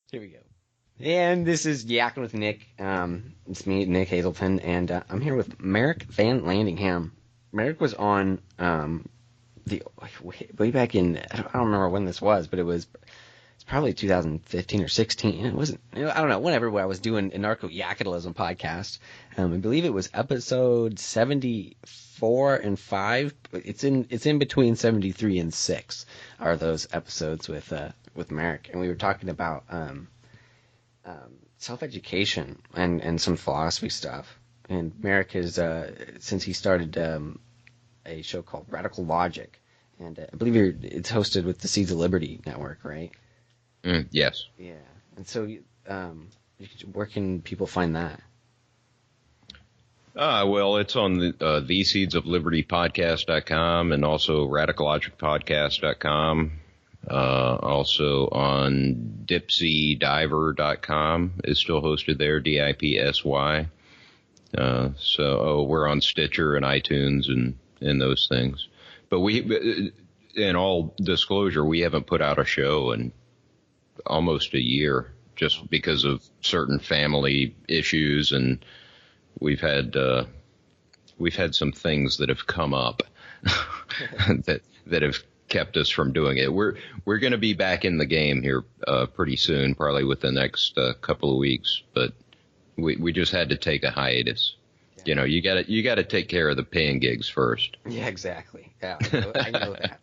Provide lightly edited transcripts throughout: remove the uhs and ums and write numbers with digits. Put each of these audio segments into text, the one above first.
Here we go. And this is Yakkin with Nick. It's me, Nick Hazelton, and I'm here with Merrick VanLandingham. Merrick was on the way back in, I don't remember when this was, but it's probably 2015 or 16. It wasn't, I don't know, whenever I was doing a narco-yakidalism podcast. I believe it was episode 74 and 5. It's in between 73 and 6 are those episodes with Merrick, and we were talking about self-education and some philosophy stuff. And Merrick is since he started a show called RadicaLogic, and I believe it's hosted with the Seeds of Liberty network, right? Yes. Yeah. And so, where can people find that? Well, it's on the theseedsoflibertypodcast.com and also RadicaLogicPodcast.com. Also on dipsydiver.com is still hosted there, DIPSY. We're on Stitcher and iTunes and those things. But in all disclosure, we haven't put out a show in almost a year just because of certain family issues, and we've had some things that have come up that have kept us from doing it. We're going to be back in the game here pretty soon, probably within the next couple of weeks, but we just had to take a hiatus. Yeah. You know, you got to take care of the paying gigs first. Yeah, exactly. Yeah, I know that.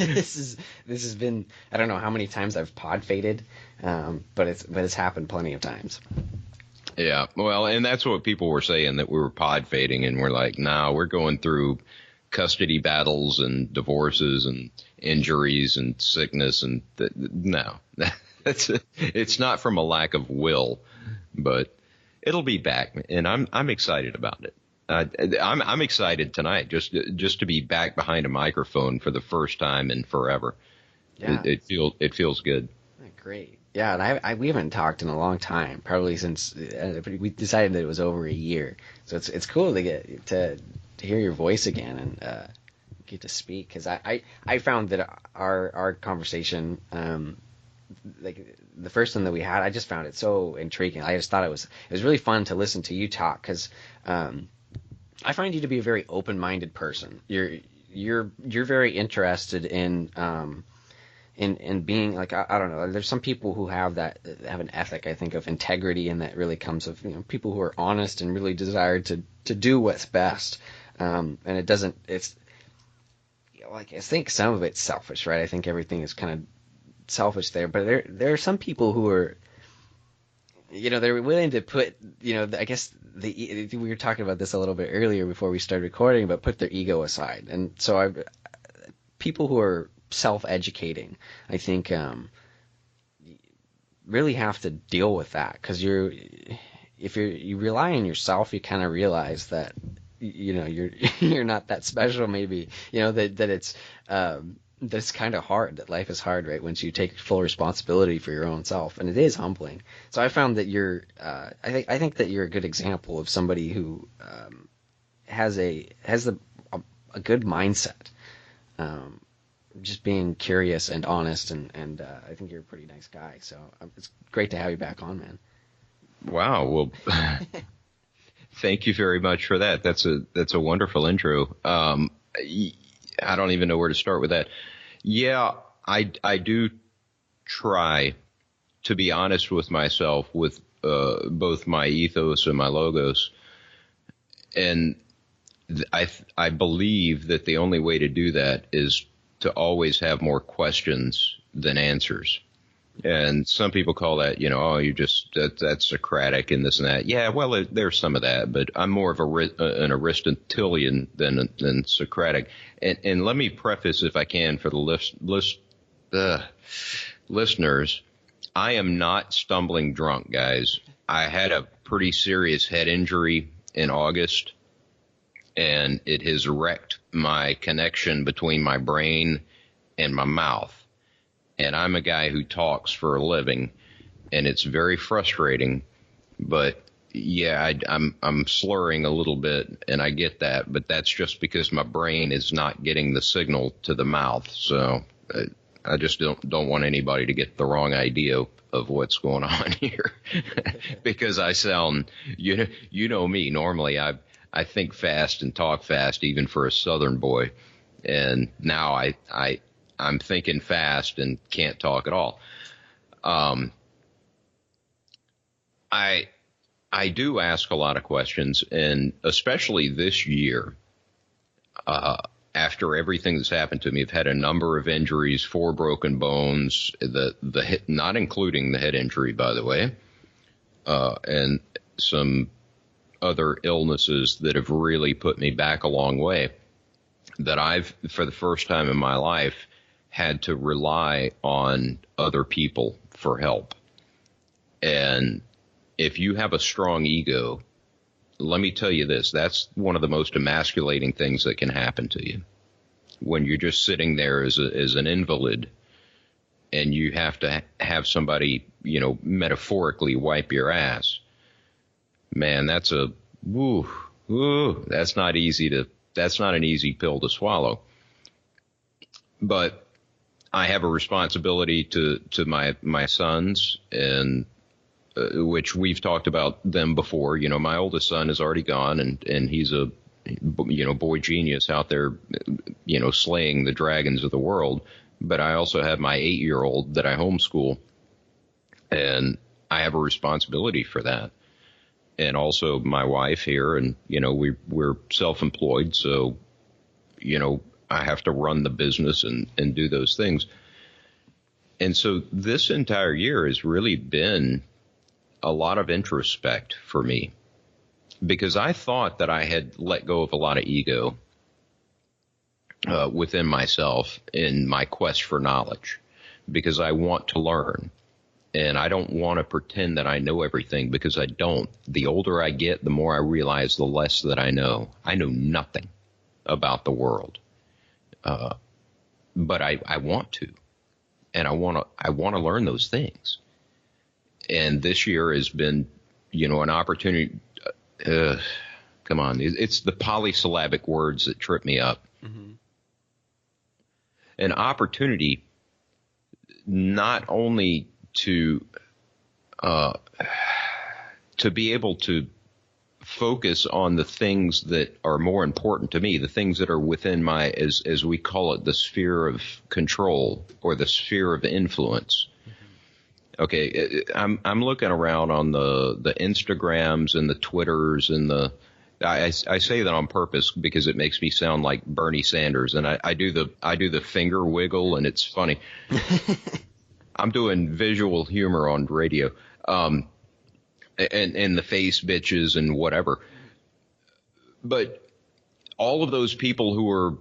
This has been, I don't know how many times I've pod faded, but it's happened plenty of times. Yeah, well, and that's what people were saying, that we were pod fading, and we're like, nah, we're going through custody battles and divorces and injuries and sickness, and no, it's not from a lack of will, but it'll be back, and I'm excited about it. I'm excited tonight just to be back behind a microphone for the first time in forever. Yeah, it feels good. Great. Yeah, and we haven't talked in a long time, probably since we decided that it was over a year. So it's cool to get to hear your voice again and get to speak, because I found that our conversation, like the first one that we had, I just found it so intriguing. I just thought it was really fun to listen to you talk, because I find you to be a very open-minded person. You're very interested in being, like, I don't know, there's some people who have an ethic, I think, of integrity, and that really comes of, people who are honest and really desire to do what's best. And it's like, I think some of it's selfish, right? I think everything is kind of selfish there, but there are some people who are, they're willing to put, I guess we were talking about this a little bit earlier before we started recording, but put their ego aside. And so people who are self-educating, I think, really have to deal with that, because if you rely on yourself, you kind of realize that you're not that special, maybe, that it's that's kind of hard, that life is hard, right, once you take full responsibility for your own self, and it is humbling. So I found that I think that you're a good example of somebody who has a good mindset, just being curious and honest, and I think you're a pretty nice guy. So it's great to have you back on, man. Wow. Well, thank you very much for that. That's a wonderful intro. I don't even know where to start with that. Yeah, I do try to be honest with myself with both my ethos and my logos, and I believe that the only way to do that is to always have more questions than answers. And some people call that, that's Socratic and this and that. Yeah, well, there's some of that, but I'm more of an Aristotelian than Socratic. And let me preface, if I can, for the listeners, I am not stumbling drunk, guys. I had a pretty serious head injury in August, and it has wrecked my connection between my brain and my mouth. And I'm a guy who talks for a living, and it's very frustrating. But yeah, I'm slurring a little bit, and I get that. But that's just because my brain is not getting the signal to the mouth. So I just don't want anybody to get the wrong idea of what's going on here because I sound, you know me, normally I think fast and talk fast, even for a Southern boy. And now I'm thinking fast and can't talk at all. I do ask a lot of questions, and especially this year, after everything that's happened to me, I've had a number of injuries, 4 broken bones, the hit, not including the head injury, by the way, and some other illnesses that have really put me back a long way, that I've, for the first time in my life, had to rely on other people for help. And if you have a strong ego, let me tell you this, that's one of the most emasculating things that can happen to you. When you're just sitting there as an invalid and you have to have somebody, metaphorically wipe your ass, man, that's that's not an easy pill to swallow. But I have a responsibility to my sons, and which we've talked about them before. My oldest son is already gone, and he's a boy genius out there, slaying the dragons of the world. But I also have my 8-year-old that I homeschool, and I have a responsibility for that. And also my wife here, and we're self-employed, so I have to run the business and do those things. And so this entire year has really been a lot of introspect for me, because I thought that I had let go of a lot of ego within myself in my quest for knowledge, because I want to learn. And I don't want to pretend that I know everything, because I don't. The older I get, the more I realize the less that I know. I know nothing about the world. But I want to. And I want to learn those things. And this year has been, an opportunity. Come on. It's the polysyllabic words that trip me up. Mm-hmm. An opportunity not only to be able to focus on the things that are more important to me, the things that are within my, as we call it, the sphere of control or the sphere of influence. Mm-hmm. Okay, I'm looking around on the Instagrams and the Twitters and I say that on purpose because it makes me sound like Bernie Sanders, and I do the finger wiggle, and it's funny. I'm doing visual humor on radio, and the face bitches and whatever. But all of those people who are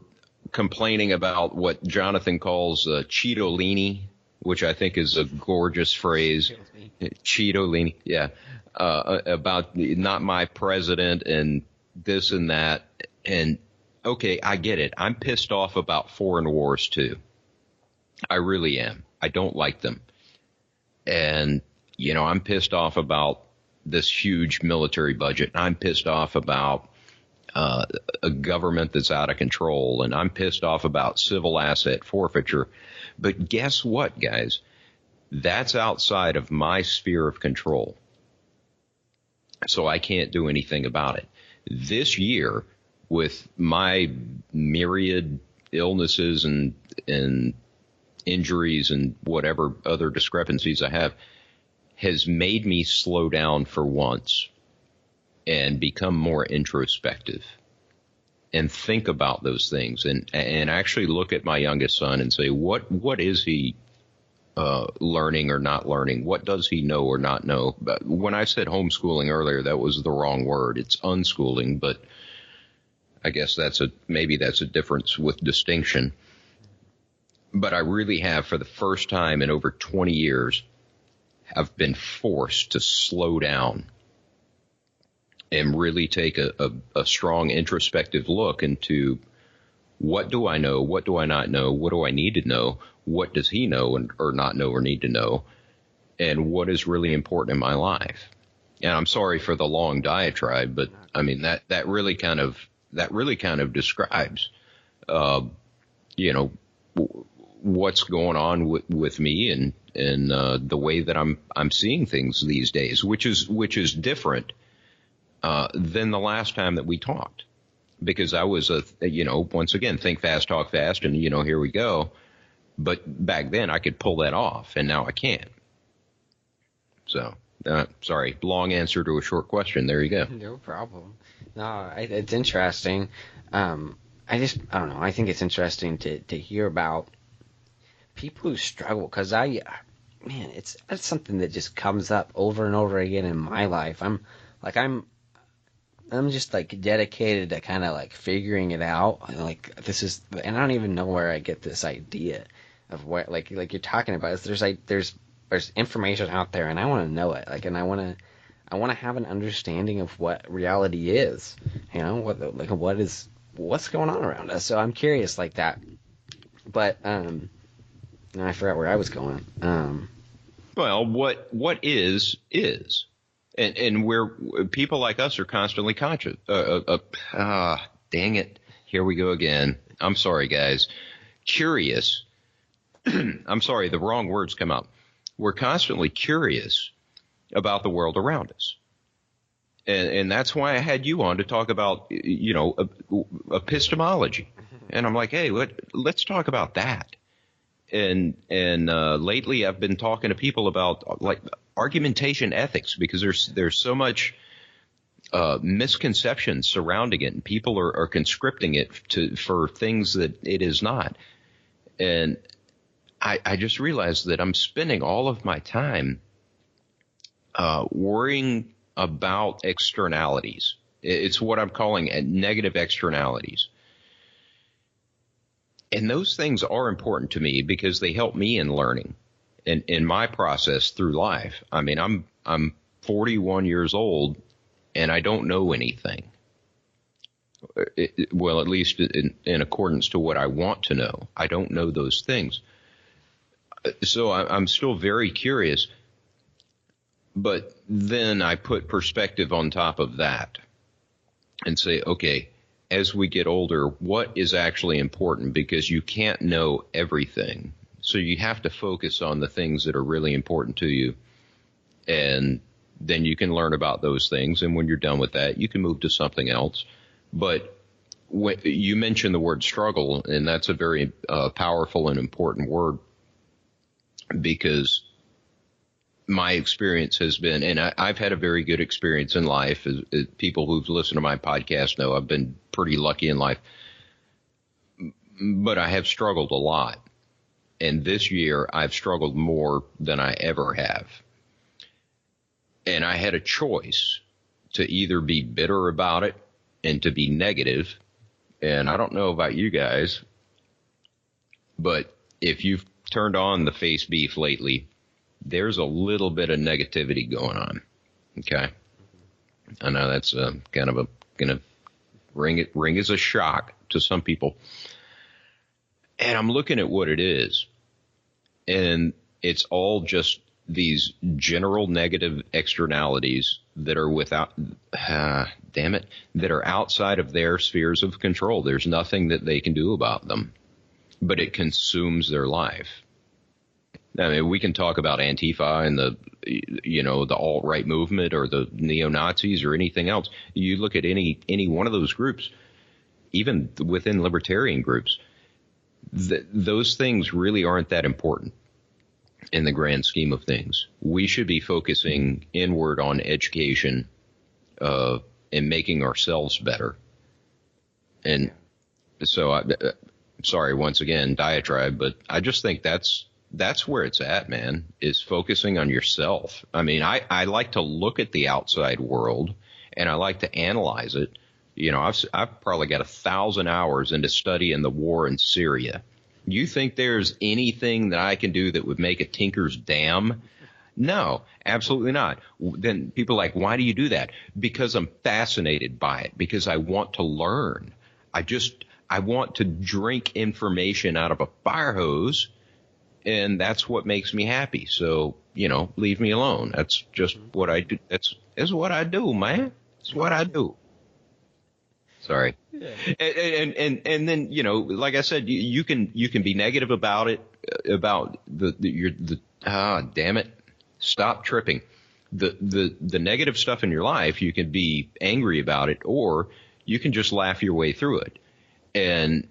complaining about what Jonathan calls Cheetolini, which I think is a gorgeous phrase, Cheetolini, yeah, about not my president and this and that. And okay, I get it. I'm pissed off about foreign wars too. I really am. I don't like them. And, I'm pissed off about this huge military budget. I'm pissed off about a government that's out of control. And I'm pissed off about civil asset forfeiture. But guess what, guys? That's outside of my sphere of control. So I can't do anything about it. This year, with my myriad illnesses and injuries and whatever other discrepancies I have, has made me slow down for once and become more introspective and think about those things and actually look at my youngest son and say, what is he learning or not learning? What does he know or not know? But when I said homeschooling earlier, that was the wrong word. It's unschooling, but I guess maybe that's a difference with distinction. But I really have, for the first time in over 20 years, I've been forced to slow down and really take a strong introspective look into what do I know, what do I not know, what do I need to know, what does he know or not know or need to know, and what is really important in my life. And I'm sorry for the long diatribe, but I mean that really kind of describes, what's going on with me and the way that I'm seeing things these days, which is different than the last time that we talked, because I was once again, think fast, talk fast, and here we go. But back then I could pull that off, and now I can't. So sorry, long answer to a short question. There you go. No problem. No, it's interesting. I don't know. I think it's interesting to hear about people who struggle, because it's something that just comes up over and over again in my life. I'm just like dedicated to kind of like figuring it out. Like and I don't even know where I get this idea of what like you're talking about. There's information out there, and I want to know it. Like, and I want to have an understanding of what reality is. What's going on around us. So I'm curious like that. But I forgot where I was going. Well, what is, and where people like us are constantly conscious. Dang it! Here we go again. I'm sorry, guys. Curious. I'm sorry. The wrong words come out. We're constantly curious about the world around us. And that's why I had you on to talk about, epistemology. And I'm like, hey, let's talk about that. And lately I've been talking to people about like argumentation ethics, because there's so much misconception surrounding it, and people are conscripting it for things that it is not. And I just realized that I'm spending all of my time worrying about externalities. It's what I'm calling negative externalities. And those things are important to me because they help me in learning and in my process through life. I mean, I'm 41 years old and I don't know anything. Well, at least in accordance to what I want to know. I don't know those things. So I'm still very curious, but then I put perspective on top of that and say, okay, as we get older, what is actually important? Because you can't know everything. So you have to focus on the things that are really important to you. And then you can learn about those things. And when you're done with that, you can move to something else. But you mentioned the word struggle, and that's a very powerful and important word, because my experience has been, and I've had a very good experience in life. As people who've listened to my podcast know, I've been pretty lucky in life, but I have struggled a lot. And this year I've struggled more than I ever have. And I had a choice to either be bitter about it and to be negative. And I don't know about you guys, but if you've turned on the face beef lately, there's a little bit of negativity going on. Okay. I know that's kind of going to ring as a shock to some people. And I'm looking at what it is. And it's all just these general negative externalities that are that are outside of their spheres of control. There's nothing that they can do about them, but it consumes their life. I mean, we can talk about Antifa and the alt-right movement or the neo-Nazis or anything else. You look at any one of those groups, even within libertarian groups, those things really aren't that important in the grand scheme of things. We should be focusing inward on education and making ourselves better. And so, sorry, once again, diatribe, but I just think that's where it's at, man, is focusing on yourself. I mean, I like to look at the outside world and I like to analyze it. You know, I've probably got 1,000 hours into studying the war in Syria. You think there's anything that I can do that would make a tinker's dam? No, absolutely not. Then people are like, why do you do that? Because I'm fascinated by it, because I want to learn. I want to drink information out of a fire hose, and that's what makes me happy. So, leave me alone. That's just what I do. That's what I do, man. It's what I do. Sorry. Yeah. And then, like I said, you can be negative about it, about damn it, stop tripping. The negative stuff in your life, you can be angry about it, or you can just laugh your way through it. And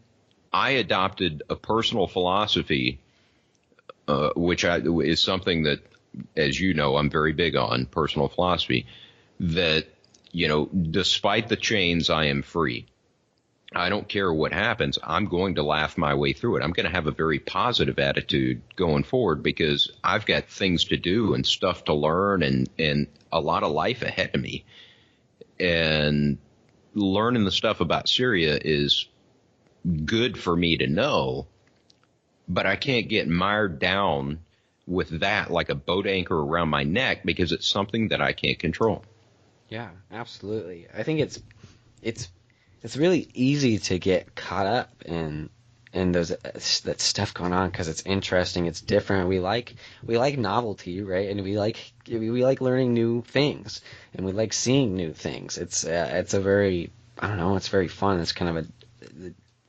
I adopted a personal philosophy, which is something that, as you know, I'm very big on, personal philosophy, that, despite the chains, I am free. I don't care what happens. I'm going to laugh my way through it. I'm going to have a very positive attitude going forward because I've got things to do and stuff to learn and a lot of life ahead of me. And learning the stuff about Syria is good for me to know, but I can't get mired down with that like a boat anchor around my neck because it's something that I can't control. Yeah, absolutely. I think it's really easy to get caught up in that stuff going on because it's interesting, it's different. We like novelty, right? And we like learning new things, and we like seeing new things. It's a very, I don't know, it's very fun. It's kind of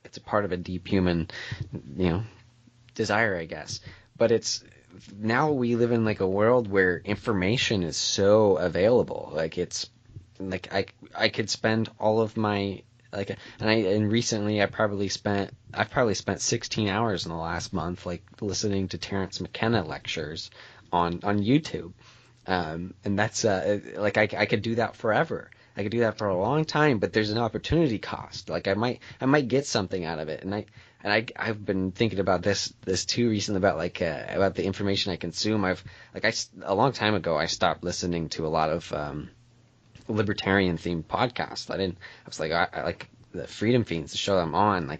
it's a part of a deep human, desire, I guess. But now we live in like a world where information is so available. Like it's like I could spend all of my recently I've probably spent 16 hours in the last month like listening to Terence McKenna lectures on YouTube, and that's I could do that forever. I could do that for a long time, but there's an opportunity cost. Like I might get something out of it, and I've been thinking about this too recently about the information I consume. A long time ago I stopped listening to a lot of libertarian themed podcasts. I was like, I like the Freedom Fiends, the show I'm on. I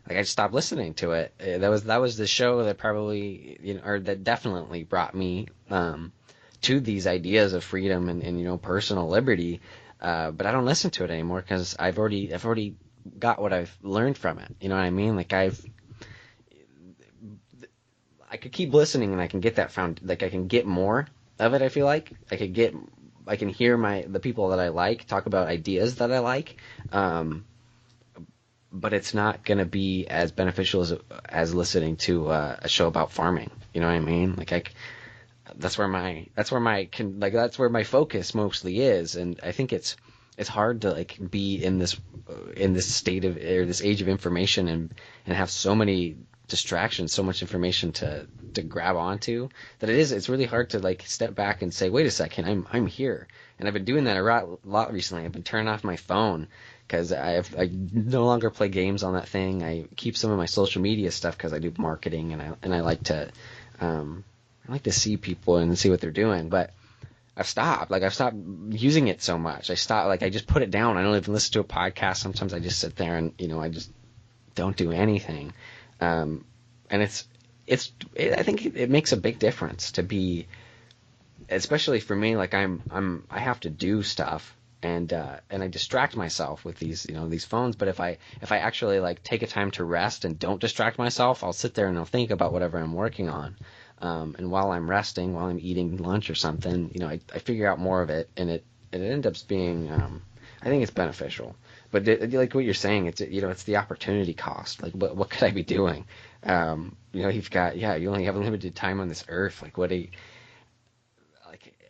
just stopped listening to it. That was the show that probably, or that definitely brought me to these ideas of freedom and personal liberty. But I don't listen to it anymore because I've already got what I've learned from it. You know what I mean? I could keep listening and I can get that I can get more of it. I feel like I can hear the people that I like talk about ideas that I like, but it's not going to be as beneficial as listening to a show about farming. You know what I mean? That's where my focus mostly is, and I think it's hard to be in this state of, or this age of information and have so many distractions, so much information to grab onto, that it's really hard to step back and say, wait a second, I'm here. And I've been doing that a lot recently. I've been turning off my phone because I no longer play games on that thing. I keep some of my social media stuff because I do marketing, and I like to see people and see what they're doing. But I've stopped using it so much. I just put it down. I don't even listen to a podcast. Sometimes I just sit there and I just don't do anything. And I think it makes a big difference to be, especially for me, I have to do stuff and I distract myself with these phones. But if I actually take a time to rest and don't distract myself, I'll sit there and I'll think about whatever I'm working on. And while I'm resting, while I'm eating lunch or something, I figure out more of it, and it ends up being, I think it's beneficial. But like what you're saying, it's the opportunity cost. What could I be doing? You only have a limited time on this earth.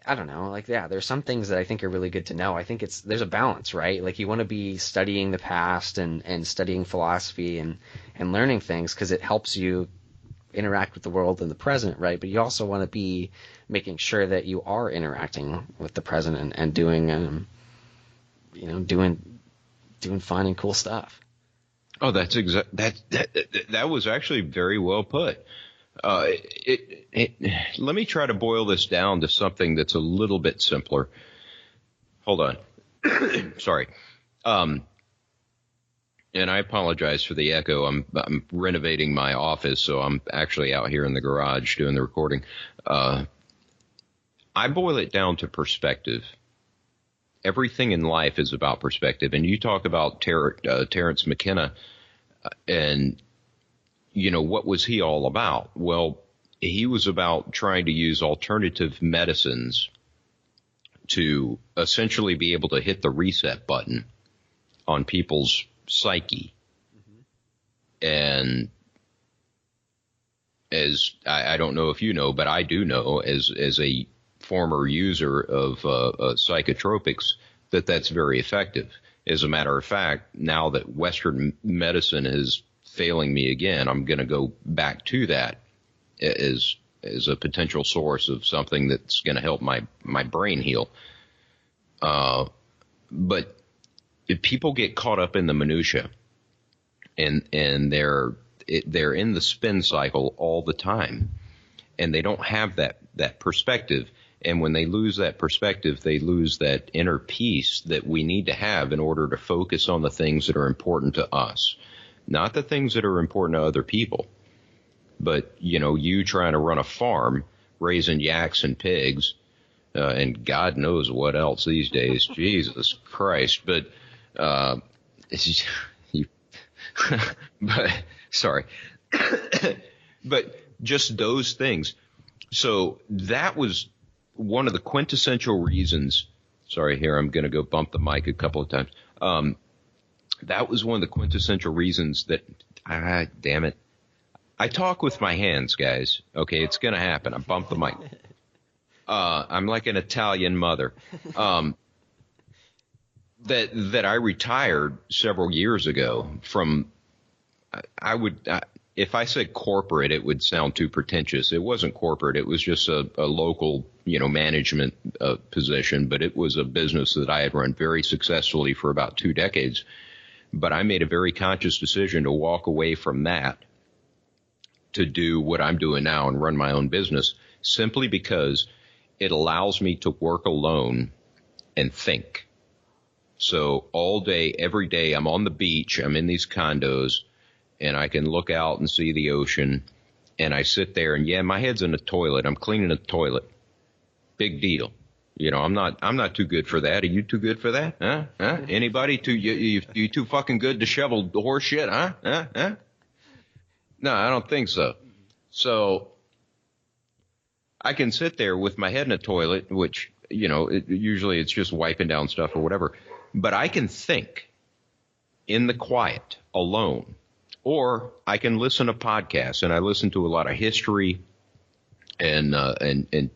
I don't know. There's some things that I think are really good to know. I think there's a balance, right? You want to be studying the past and studying philosophy and learning things because it helps you interact with the world in the present, right? But you also want to be making sure that you are interacting with the present and doing doing fun and cool stuff. Oh, that's that was actually very well put. Let me try to boil this down to something that's a little bit simpler. Hold on. Sorry. And I apologize for the echo. I'm renovating my office, so I'm actually out here in the garage doing the recording. I boil it down to perspective. Everything in life is about perspective. And you talk about Terence McKenna, and what was he all about? Well, he was about trying to use alternative medicines to essentially be able to hit the reset button on people's psyche. And as I don't know if you know, but I do know as a former user of psychotropics that's very effective. As a matter of fact, now that Western medicine is failing me again, I'm going to go back to that as a potential source of something that's going to help my brain heal. But if people get caught up in the minutia, and they're in the spin cycle all the time, and they don't have that perspective. And when they lose that perspective, they lose that inner peace that we need to have in order to focus on the things that are important to us, not the things that are important to other people. But, you trying to run a farm, raising yaks and pigs, and God knows what else these days. Jesus Christ. But, but sorry, but just those things. So that was one of the quintessential reasons. Sorry, here, I'm going to go bump the mic a couple of times. That was one of the quintessential reasons that, damn it. I talk with my hands, guys. Okay, it's going to happen. I bumped the mic. I'm like an Italian mother. That I retired several years ago from, if I said corporate, it would sound too pretentious. It wasn't corporate. It was just a local, management position, but it was a business that I had run very successfully for about 2 decades. But I made a very conscious decision to walk away from that to do what I'm doing now and run my own business, simply because it allows me to work alone and think. So all day, every day, I'm on the beach, I'm in these condos, and I can look out and see the ocean, and I sit there, and my head's in the toilet. I'm cleaning the toilet. Big deal. I'm not too good for that. Are you too good for that? Huh? Anybody you too fucking good to shovel horse shit? Huh? No, I don't think so. So I can sit there with my head in a toilet, which, usually it's just wiping down stuff or whatever. But I can think in the quiet, alone. Or I can listen to podcasts, and I listen to a lot of history and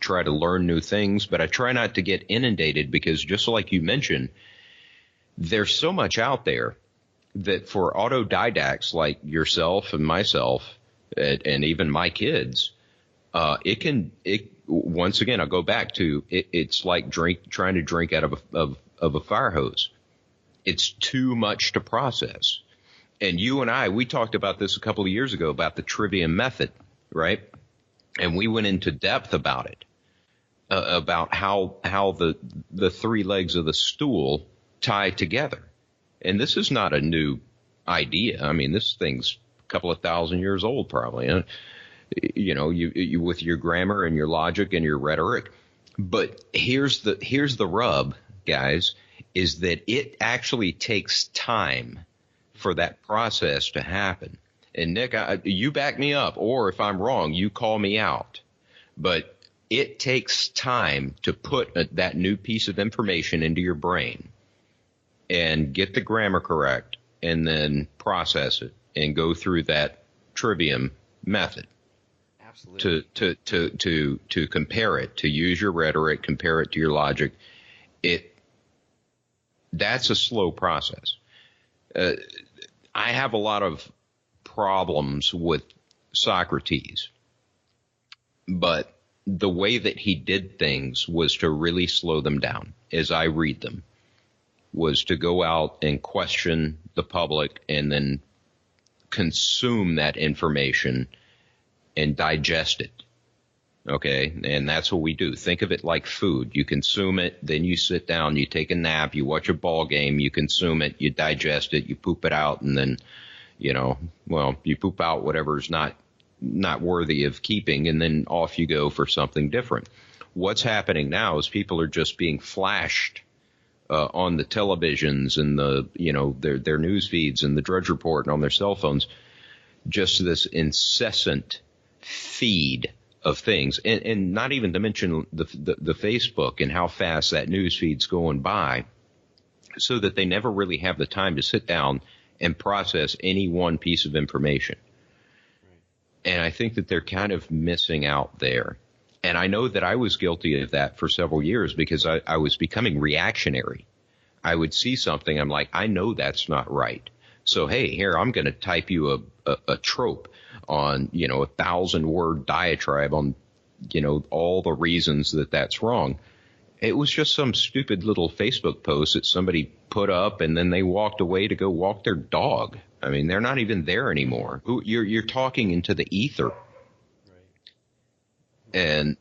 try to learn new things. But I try not to get inundated, because just like you mentioned, there's so much out there that for autodidacts like yourself and myself and even my kids, once again, I'll go back to it's like trying to drink out of a fire hose. It's too much to process. And you and I, we talked about this a couple of years ago about the trivium method, right? And we went into depth about it, about how the 3 legs of the stool tie together. And this is not a new idea. I mean, this thing's a couple of thousand years old, probably. You with your grammar and your logic and your rhetoric. But here's the rub, guys, is that it actually takes time for that process to happen. And Nick, you back me up, or if I'm wrong, you call me out. But it takes time to put that new piece of information into your brain and get the grammar correct, and then process it and go through that trivium method. Absolutely. To compare it, to use your rhetoric, compare it to your logic. That's a slow process. I have a lot of problems with Socrates, but the way that he did things was to really slow them down, as I read them, was to go out and question the public and then consume that information and digest it. Okay, and that's what we do. Think of it like food. You consume it, then you sit down, you take a nap, you watch a ball game, you consume it, you digest it, you poop it out, and then, you poop out whatever's not worthy of keeping, and then off you go for something different. What's happening now is people are just being flashed on the televisions and their news feeds and the Drudge Report and on their cell phones, just this incessant feed of things, and not even to mention the Facebook and how fast that news feed's going by. so that they never really have the time to sit down and process any one piece of information. And I think that they're kind of missing out there. And I know that I was guilty of that for several years because I was becoming reactionary. I would see something, I'm like, I know that's not right. So, hey, here, I'm going to type you a trope on, 1,000-word diatribe on, all the reasons that that's wrong. It was just some stupid little Facebook post that somebody put up, and then they walked away to go walk their dog. I mean, they're not even there anymore. You're talking into the ether. Right. And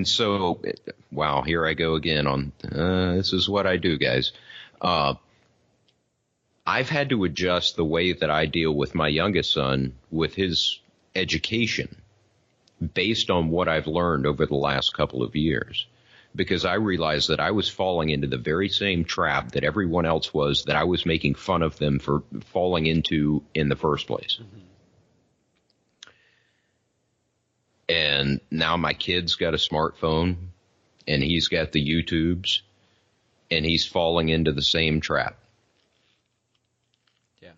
so, wow, here I go again on this is what I do, guys. I've had to adjust the way that I deal with my youngest son with his education based on what I've learned over the last couple of years, because I realized that I was falling into the very same trap that everyone else was, that I was making fun of them for falling into in the first place. Mm-hmm. And now my kid's got a smartphone, and he's got the YouTubes, and he's falling into the same trap. Yeah.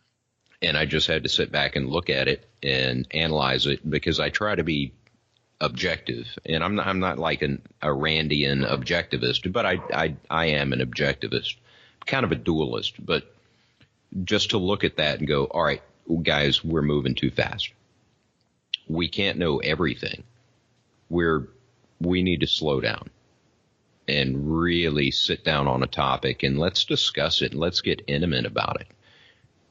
And I just had to sit back and look at it and analyze it, because I try to be objective. And I'm not like a Randian objectivist, but I am an objectivist, kind of a dualist. But just to look at that and go, all right, guys, we're moving too fast. We can't know everything. We need to slow down and really sit down on a topic, and let's discuss it, and let's get intimate about it,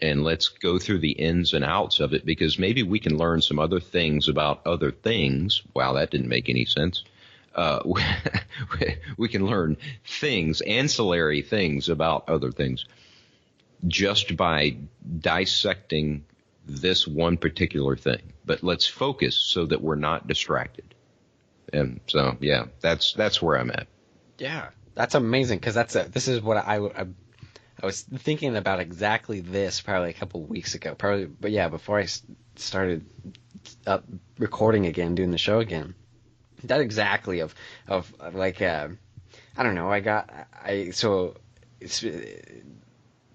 and let's go through the ins and outs of it, because maybe we can learn some other things about other things. Wow, that didn't make any sense. We can learn things, ancillary things about other things, just by dissecting this one particular thing. But let's focus so that we're not distracted. And so, yeah, that's where I'm at. Yeah, that's amazing, because this is what I was thinking about exactly this probably a couple of weeks ago. But yeah, before I started up recording again, doing the show again. That exactly of like I don't know.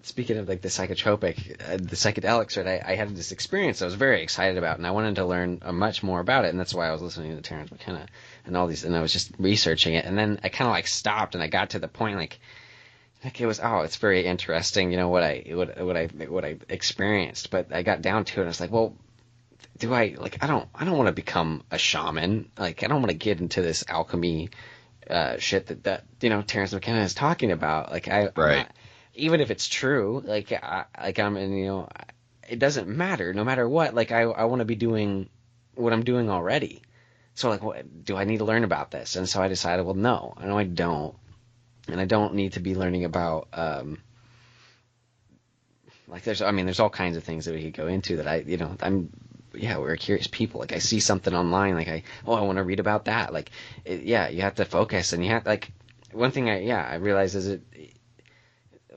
Speaking of like the psychotropic, the psychedelics, right? I had this experience I was very excited about, and I wanted to learn much more about it, and that's why I was listening to Terrence McKenna and all these, and I was just researching it, and then I kind of like stopped, and I got to the point like it was, it's very interesting, what I experienced, but I got down to it, and I was like, well, I don't want to become a shaman, like I don't want to get into this alchemy shit that Terrence McKenna is talking about, like right. I'm not, even if it's true, it doesn't matter. No matter what, like I want to be doing what I'm doing already. So like, do I need to learn about this? And so I decided, well, no, I don't, and I don't need to be learning about there's all kinds of things that we could go into that we're curious people. Like I see something online, like I want to read about that. Like you have to focus, and you have one thing I realize is it.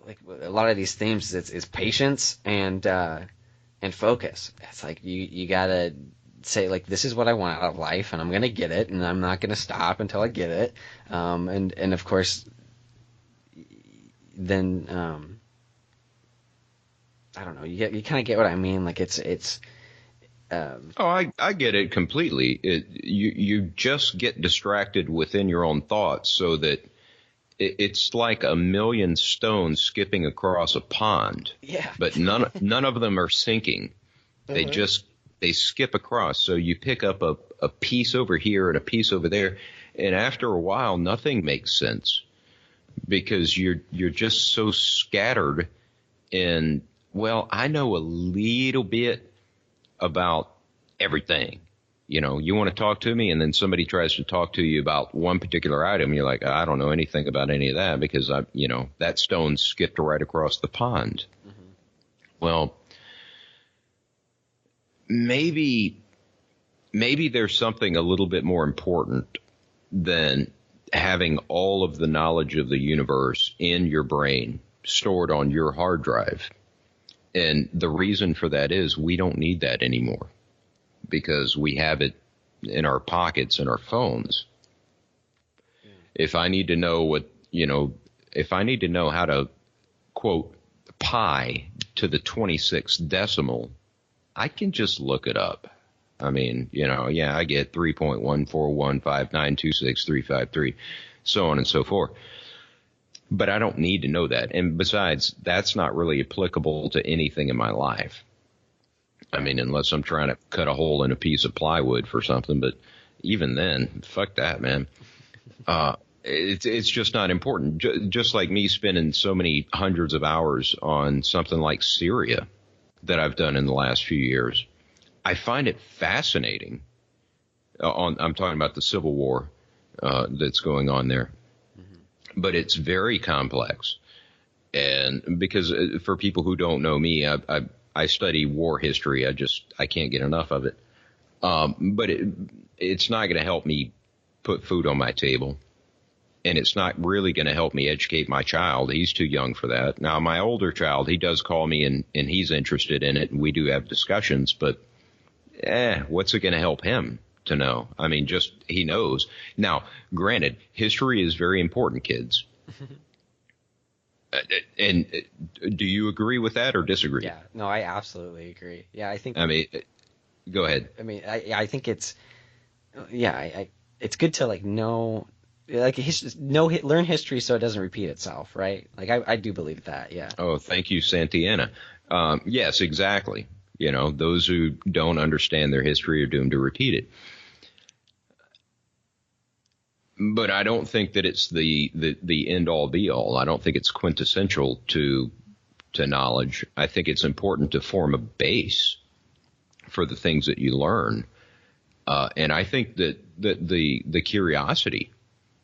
Like a lot of these themes, is patience and focus. It's like you gotta say, like, this is what I want out of life, and I'm gonna get it, and I'm not gonna stop until I get it. And of course, then I don't know. You kind of get what I mean. Like it's. I get it completely. You just get distracted within your own thoughts, so that. It's like a million stones skipping across a pond. Yeah. But none of them are sinking. Uh-huh. They skip across. So you pick up a piece over here and a piece over there, and after a while, nothing makes sense, because you're just so scattered. And I know a little bit about everything. You want to talk to me, and then somebody tries to talk to you about one particular item. You're like, I don't know anything about any of that, because that stone skipped right across the pond. Mm-hmm. Well, maybe there's something a little bit more important than having all of the knowledge of the universe in your brain stored on your hard drive. And the reason for that is we don't need that anymore, because we have it in our pockets and our phones. If I need to know how to quote, pi to the 26th decimal, I can just look it up. I mean, I get 3.1415926,353, so on and so forth. But I don't need to know that. And besides, that's not really applicable to anything in my life. I mean, unless I'm trying to cut a hole in a piece of plywood for something. But even then, fuck that, man. It's just not important. Just like me spending so many hundreds of hours on something like Syria that I've done in the last few years. I find it fascinating. I'm talking about the civil war that's going on there. But it's very complex. And because for people who don't know me, I study war history. I can't get enough of it. But it's not going to help me put food on my table. And it's not really going to help me educate my child. He's too young for that. Now, my older child, he does call me and he's interested in it. And we do have discussions. But what's it going to help him to know? I mean, just he knows. Now, granted, history is very important, kids. And do you agree with that or disagree? Yeah, no, I absolutely agree. Yeah, I think. I mean, go ahead. I mean, I think it's, it's good to know, learn history so it doesn't repeat itself, right? Like I do believe that. Yeah. Oh, thank you, Santiana. Yes, exactly. Those who don't understand their history are doomed to repeat it. But I don't think that it's the end all be all. I don't think it's quintessential to knowledge. I think it's important to form a base for the things that you learn. And I think that the curiosity,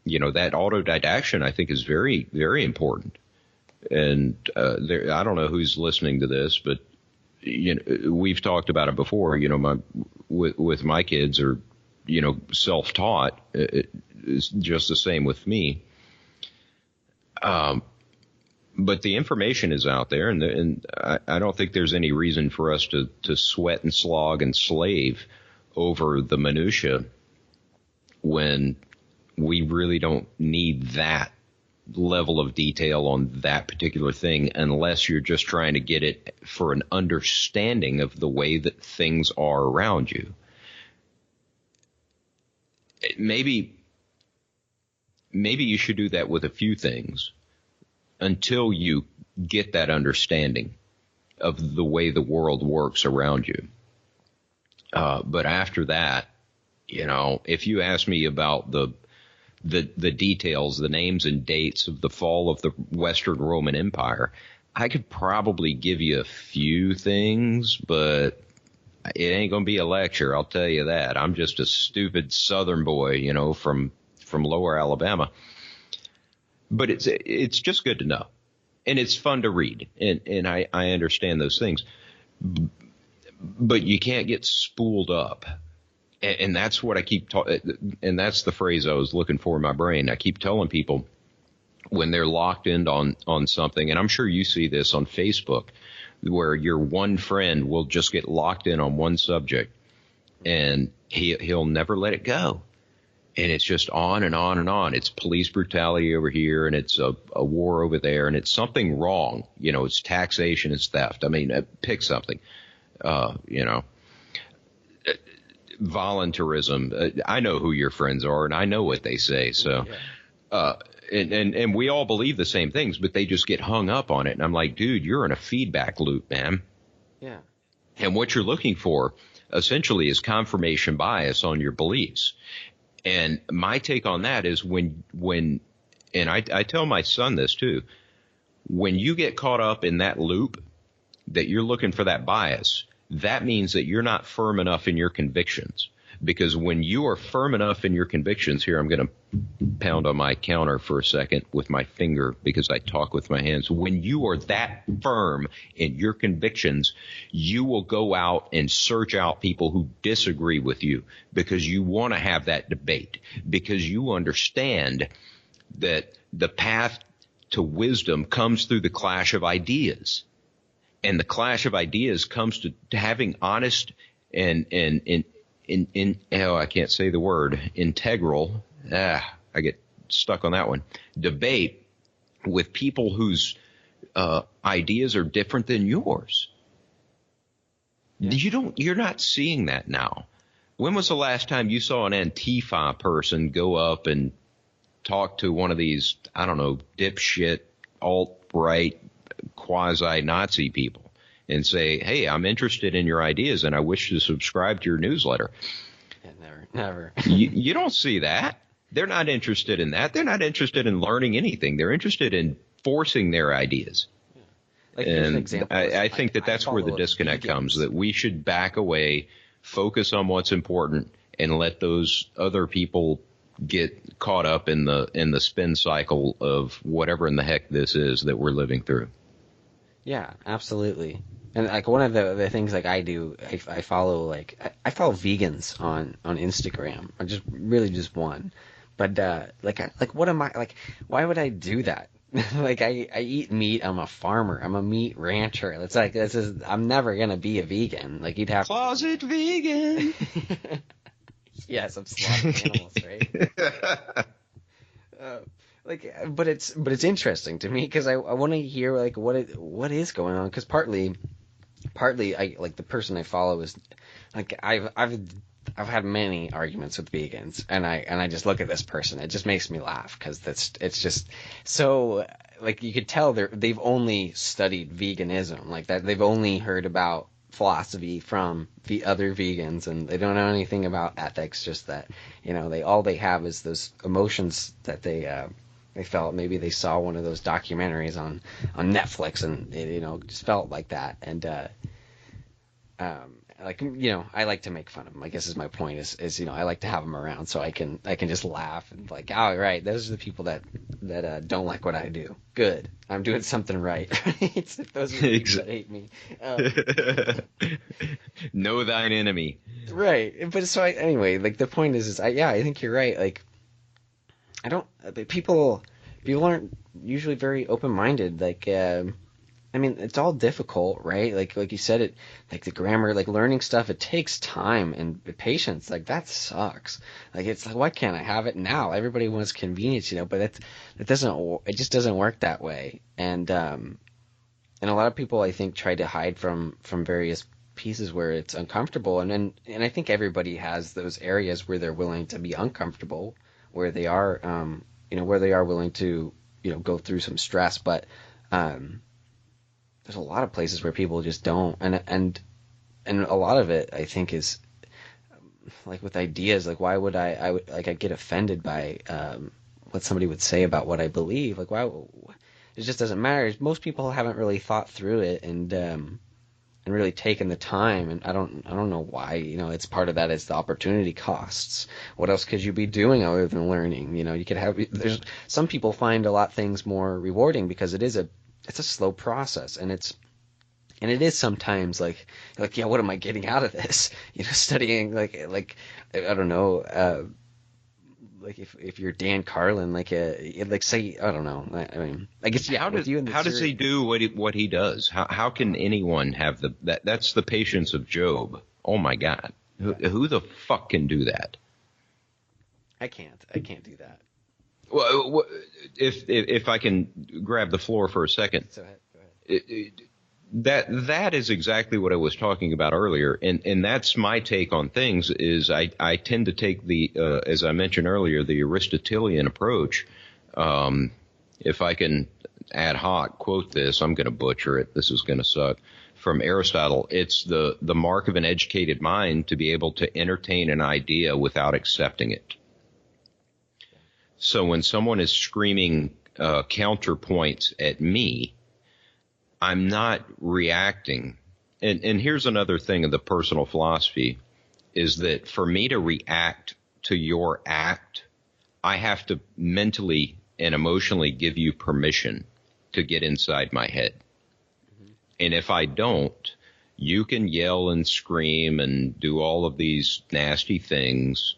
that autodidaction, I think is very, very important. And I don't know who's listening to this, but we've talked about it before. With my kids are, self-taught. It's just the same with me. But the information is out there, and I don't think there's any reason for us to sweat and slog and slave over the minutia when we really don't need that level of detail on that particular thing unless you're just trying to get it for an understanding of the way that things are around you. Maybe you should do that with a few things until you get that understanding of the way the world works around you. But after that, if you ask me about the details, the names and dates of the fall of the Western Roman Empire, I could probably give you a few things, but it ain't going to be a lecture. I'll tell you that. I'm just a stupid Southern boy, from lower Alabama. But it's just good to know. And it's fun to read. And I understand those things. But you can't get spooled up. And that's what I keep and that's the phrase I was looking for in my brain. I keep telling people when they're locked in on something, and I'm sure you see this on Facebook, where your one friend will just get locked in on one subject and he'll never let it go. And it's just on and on and on. It's police brutality over here, and it's a war over there, and it's something wrong. It's taxation, it's theft. I mean, pick something. Voluntarism. I know who your friends are, and I know what they say. So, and we all believe the same things, but they just get hung up on it. And I'm like, dude, you're in a feedback loop, man. Yeah. And what you're looking for essentially is confirmation bias on your beliefs. And my take on that is when and I tell my son this too, when you get caught up in that loop that you're looking for that bias, that means that you're not firm enough in your convictions. Because when you are firm enough in your convictions, here I'm going to pound on my counter for a second with my finger because I talk with my hands. When you are that firm in your convictions, you will go out and search out people who disagree with you because you want to have that debate, because you understand that the path to wisdom comes through the clash of ideas. And the clash of ideas comes to having honest and I can't say the word, integral, I get stuck on that one, debate with people whose ideas are different than yours. Yeah. You're not seeing that now. When was the last time you saw an Antifa person go up and talk to one of these, I don't know, dipshit, alt-right, quasi-Nazi people and say, hey, I'm interested in your ideas and I wish to subscribe to your newsletter? Yeah, never. You don't see that. They're not interested in that. They're not interested in learning anything. They're interested in forcing their ideas. Yeah. Like, here's an And example. I think that's where the disconnect comes, that we should back away, focus on what's important, and let those other people get caught up in the spin cycle of whatever in the heck this is that we're living through. Yeah, absolutely. And like one of the things like I do, I follow I follow vegans on Instagram. I just one. But what am I like? Why would I do that? Like I eat meat. I'm a farmer. I'm a meat rancher. It's like I'm never gonna be a vegan. Like you'd have Closet vegan. Yes, I'm slaughtering animals, right? But it's interesting to me because I want to hear like what is going on, because partly I like the person I follow is like I've had many arguments with vegans, and I just look at this person. It just makes me laugh because it's just so, like, you could tell they've only studied veganism, like that. They've only heard about philosophy from the other vegans, and they don't know anything about ethics. Just that, all they have is those emotions that they felt. Maybe they saw one of those documentaries on Netflix, and it, just felt like that. And I like to make fun of them. I guess is my point is I like to have them around so I can just laugh and like, oh, right, those are the people that don't like what I do. Good, I'm doing something right. Those are the people that hate me. Know thine enemy. Right, but so anyway, like the point is I think you're right. Like people aren't usually very open-minded. Like I mean, it's all difficult, right? Like you said, like the grammar, like learning stuff, it takes time and patience. Like that sucks. Like it's like, why can't I have it now? Everybody wants convenience, but it just doesn't work that way. And a lot of people, I think, try to hide from various pieces where it's uncomfortable. And I think everybody has those areas where they're willing to be uncomfortable, where they are, where they are willing to, go through some stress. But there's a lot of places where people just don't, and a lot of it I think is like with ideas. Like why would I get offended by what somebody would say about what I believe? Like why? It just doesn't matter. Most people haven't really thought through it and really taken the time. And I don't know why. It's part of that is the opportunity costs. What else could you be doing other than learning? You could have. There's some people find a lot of things more rewarding because it's a slow process, and it is sometimes like yeah, what am I getting out of this? Studying like I don't know, like if you're Dan Carlin, like say I don't know. I mean, I guess how does he do what he does? How can anyone have that's the patience of Job? Oh my God, who the fuck can do that? I can't do that. Well, if I can grab the floor for a second, go ahead. That is exactly what I was talking about earlier, and that's my take on things. Is I tend to take the as I mentioned earlier, the Aristotelian approach. If I can ad hoc quote this, I'm going to butcher it. This is going to suck. From Aristotle, it's the mark of an educated mind to be able to entertain an idea without accepting it. So when someone is screaming counterpoints at me, I'm not reacting. And here's another thing of the personal philosophy is that for me to react to your act, I have to mentally and emotionally give you permission to get inside my head. Mm-hmm. And if I don't, you can yell and scream and do all of these nasty things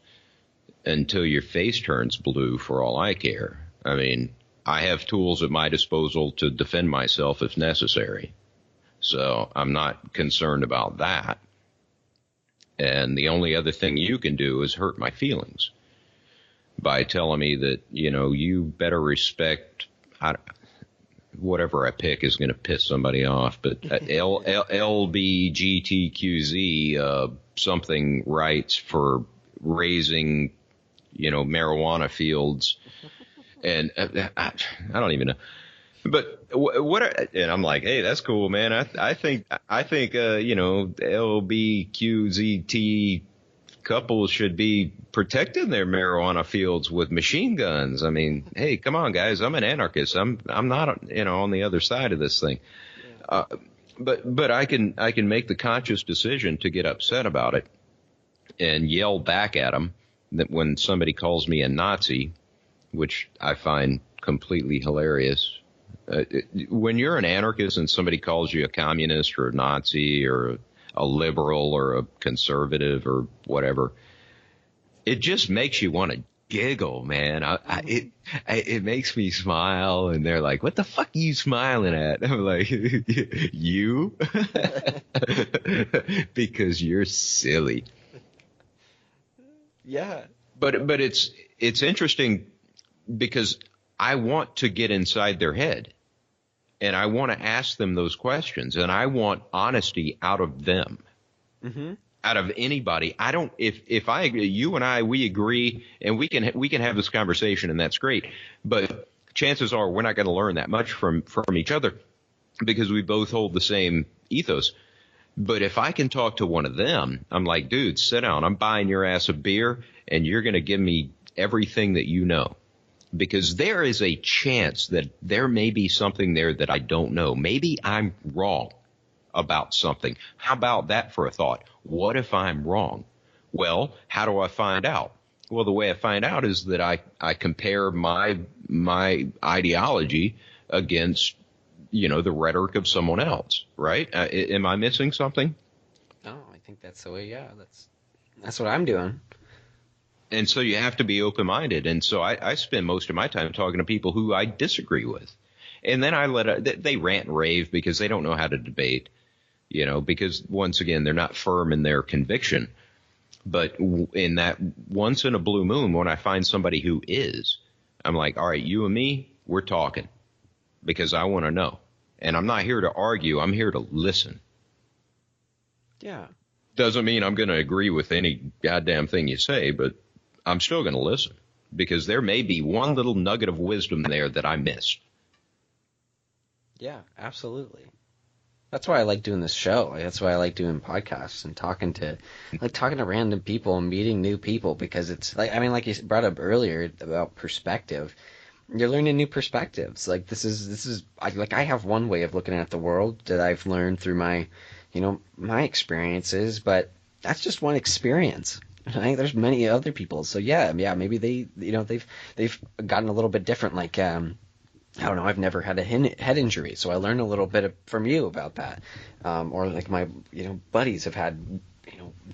until your face turns blue for all I care. I mean, I have tools at my disposal to defend myself if necessary. So I'm not concerned about that. And the only other thing you can do is hurt my feelings by telling me that, you better respect whatever I pick is going to piss somebody off, but LBGTQZ something rights for raising, marijuana fields, and I don't even know. But and I'm like, hey, that's cool, man. I think LBQZT couples should be protecting their marijuana fields with machine guns. I mean, hey, come on, guys. I'm an anarchist. I'm not, on the other side of this thing. Yeah. But I can make the conscious decision to get upset about it and yell back at them that when somebody calls me a Nazi, which I find completely hilarious. When you're an anarchist and somebody calls you a communist or a Nazi or a liberal or a conservative or whatever, it just makes you want to giggle, man. It makes me smile, and they're like, what the fuck are you smiling at? I'm like, you? Because you're silly. Yeah. But it's interesting because I want to get inside their head. And I want to ask them those questions, and I want honesty out of them, out of anybody. I don't. If you and I, we agree, and we can have this conversation, and that's great. But chances are we're not going to learn that much from each other because we both hold the same ethos. But if I can talk to one of them, I'm like, dude, sit down. I'm buying your ass a beer, and you're going to give me everything that you know. Because there is a chance that there may be something there that I don't know. Maybe I'm wrong about something. How about that for a thought? What if I'm wrong? Well, how do I find out? Well, the way I find out is that I compare my ideology against, the rhetoric of someone else, right? Am I missing something? No, I think that's the way, yeah. That's what I'm doing. And so you have to be open-minded. And so I spend most of my time talking to people who I disagree with. And then they rant and rave because they don't know how to debate, because once again, they're not firm in their conviction. But in that once in a blue moon, when I find somebody who is, I'm like, all right, you and me, we're talking because I want to know. And I'm not here to argue. I'm here to listen. Yeah. Doesn't mean I'm going to agree with any goddamn thing you say, but I'm still going to listen because there may be one little nugget of wisdom there that I missed. Yeah, absolutely. That's why I like doing this show. That's why I like doing podcasts and talking to random people and meeting new people because it's like you brought up earlier about perspective. You're learning new perspectives. Like this is I have one way of looking at the world that I've learned through my experiences, but that's just one experience. Right? There's many other people. So yeah, maybe they've gotten a little bit different. Like, I don't know, I've never had a head injury. So I learned a little bit from you about that. Or like my, buddies have had,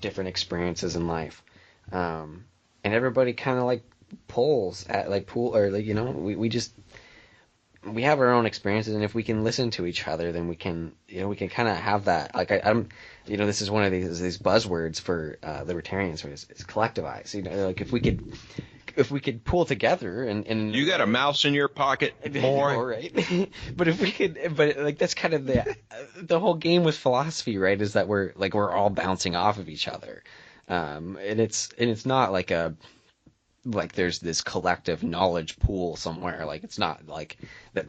different experiences in life. And everybody kind of like pulls at like pool or like, we have our own experiences, and if we can listen to each other, then we can kind of have that. Like I'm, this is one of these buzzwords for libertarians is collectivize. Like if we could pull together and you got a mouse in your pocket, boy. Right? But if we could, like that's kind of the whole game with philosophy, right? Is that we're all bouncing off of each other, and it's not like there's this collective knowledge pool somewhere. Like it's not like that,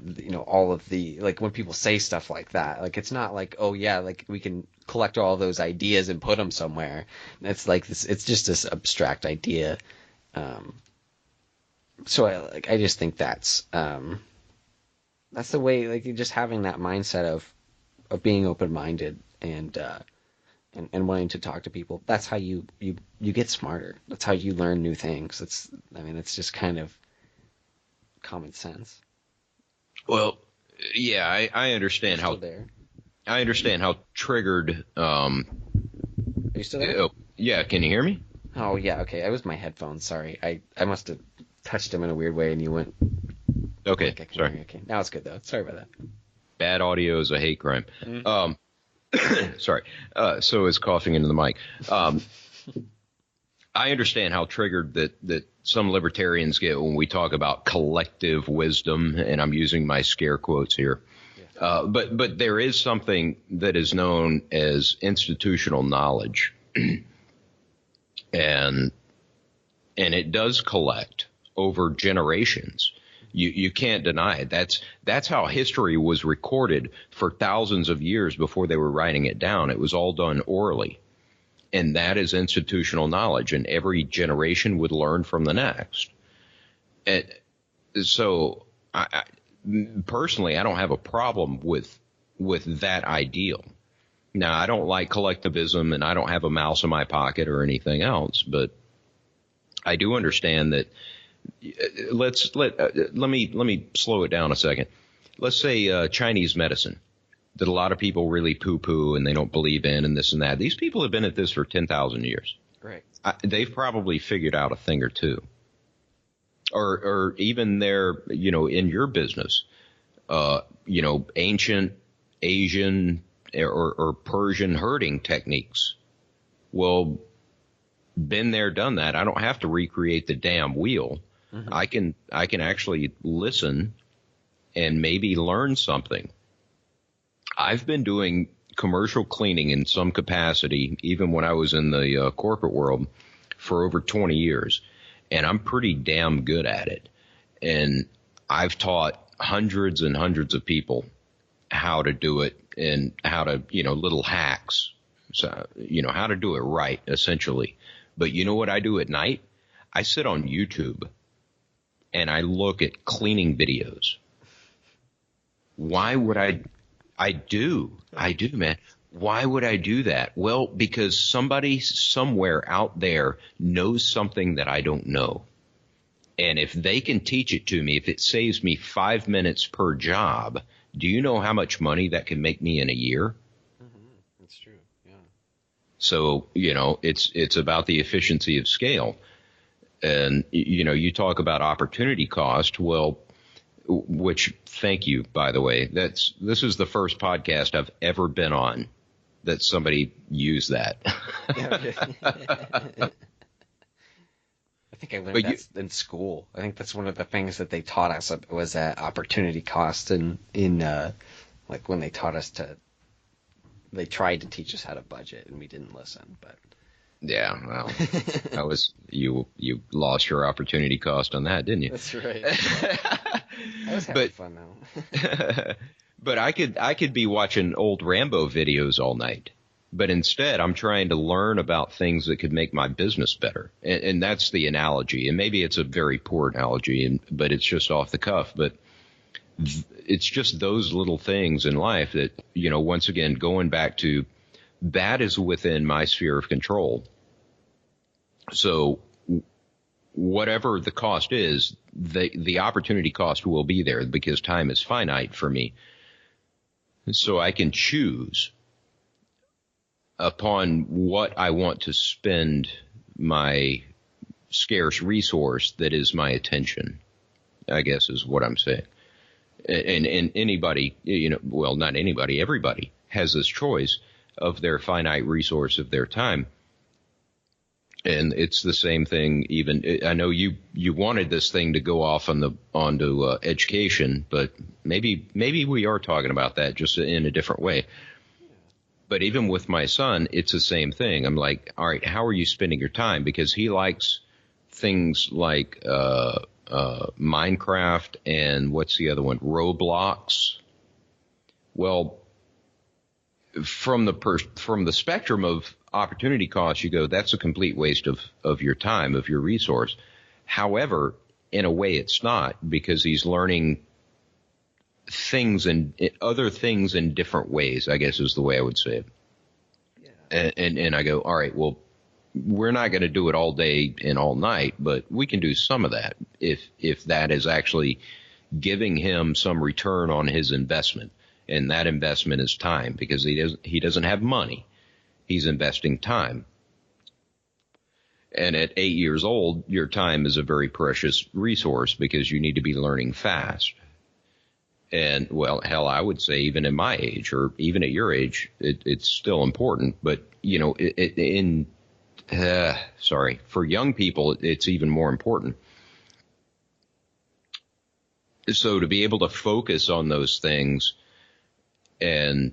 all of the, like when people say stuff like that, like it's not like, oh yeah, like we can collect all those ideas and put them somewhere. It's like this, it's just this abstract idea. So I just think that's the way, like just having that mindset of being open-minded and wanting to talk to people. That's how you get smarter. That's how you learn new things. It's just kind of common sense. Well, yeah, I understand how there. I understand how triggered. Are you still there? Oh, yeah, can you hear me? Oh yeah, okay. It was my headphones. Sorry, I must have touched them in a weird way, and you went. Okay, like sorry. Okay, now it's good though. Sorry about that. Bad audio is a hate crime. Mm-hmm. Sorry. So is coughing into the mic. I understand how triggered that some libertarians get when we talk about collective wisdom, and I'm using my scare quotes here. But there is something that is known as institutional knowledge, and it does collect over generations. You can't deny it. That's how history was recorded for thousands of years before they were writing it down. It was all done orally. And that is institutional knowledge, and every generation would learn from the next. And so personally, I don't have a problem with that ideal. Now, I don't like collectivism, and I don't have a mouse in my pocket or anything else, but I do understand that. Let me slow it down a second. Let's say Chinese medicine that a lot of people really poo-poo and they don't believe in, and this and that. These people have been at this for 10,000 years. Right. They've probably figured out a thing or two. Or even their, in your business, ancient Asian or Persian herding techniques. Well, been there, done that. I don't have to recreate the damn wheel. Mm-hmm. I can actually listen and maybe learn something. I've been doing commercial cleaning in some capacity, even when I was in the corporate world, for over 20 years, and I'm pretty damn good at it. And I've taught hundreds and hundreds of people how to do it and how to, little hacks, so, how to do it right, essentially. But you know what I do at night? I sit on YouTube and I look at cleaning videos. Why would I do, man. Why would I do that? Well, because somebody somewhere out there knows something that I don't know. And if they can teach it to me, if it saves me 5 minutes per job, do you know how much money that can make me in a year? Mm-hmm. That's true. Yeah. So, it's about the efficiency of scale. And, you talk about opportunity cost. Well, which, thank you, by the way. This is the first podcast I've ever been on that somebody used that. I think I learned that in school. I think that's one of the things that they taught us was opportunity cost, and like when they taught us they tried to teach us how to budget, and we didn't listen. But yeah, well, that was you lost your opportunity cost on that, didn't you? That's right. I was having fun though. But I could be watching old Rambo videos all night. But instead, I'm trying to learn about things that could make my business better. And that's the analogy. And maybe it's a very poor analogy, but it's just off the cuff. But it's just those little things in life that, once again, going back to that is within my sphere of control. So whatever the cost is, the opportunity cost will be there because time is finite for me. So I can choose upon what I want to spend my scarce resource that is my attention, I guess is what I'm saying. And anybody, well, not anybody, everybody has this choice of their finite resource of their time. And it's the same thing. Even I know you wanted this thing to go off onto education, but maybe we are talking about that just in a different way. But even with my son, it's the same thing. I'm like, all right, how are you spending your time? Because he likes things like Minecraft and what's the other one? Roblox. Well, from the spectrum of opportunity cost, you go, that's a complete waste of your time, of your resource. However, in a way, it's not, because he's learning other things in different ways, I guess is the way I would say it. Yeah. And I go, all right, well, we're not going to do it all day and all night, but we can do some of that if that is actually giving him some return on his investment. And that investment is time, because he doesn't have money. He's investing time. And at 8 years old, your time is a very precious resource because you need to be learning fast. And, well, hell, I would say even at my age or even at your age, it's still important. But, in For young people, it's even more important. So to be able to focus on those things and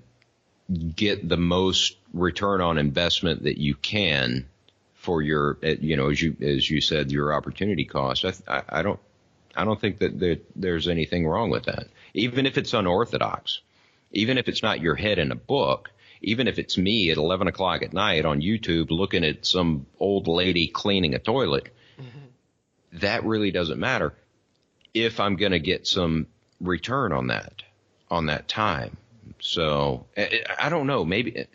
get the most return on investment that you can for your, as you said, your opportunity cost. I don't think that there's anything wrong with that. Even if it's unorthodox, even if it's not your head in a book, even if it's me at 11 o'clock at night on YouTube looking at some old lady cleaning a toilet, that really doesn't matter if I'm going to get some return on that time. So I don't know. Maybe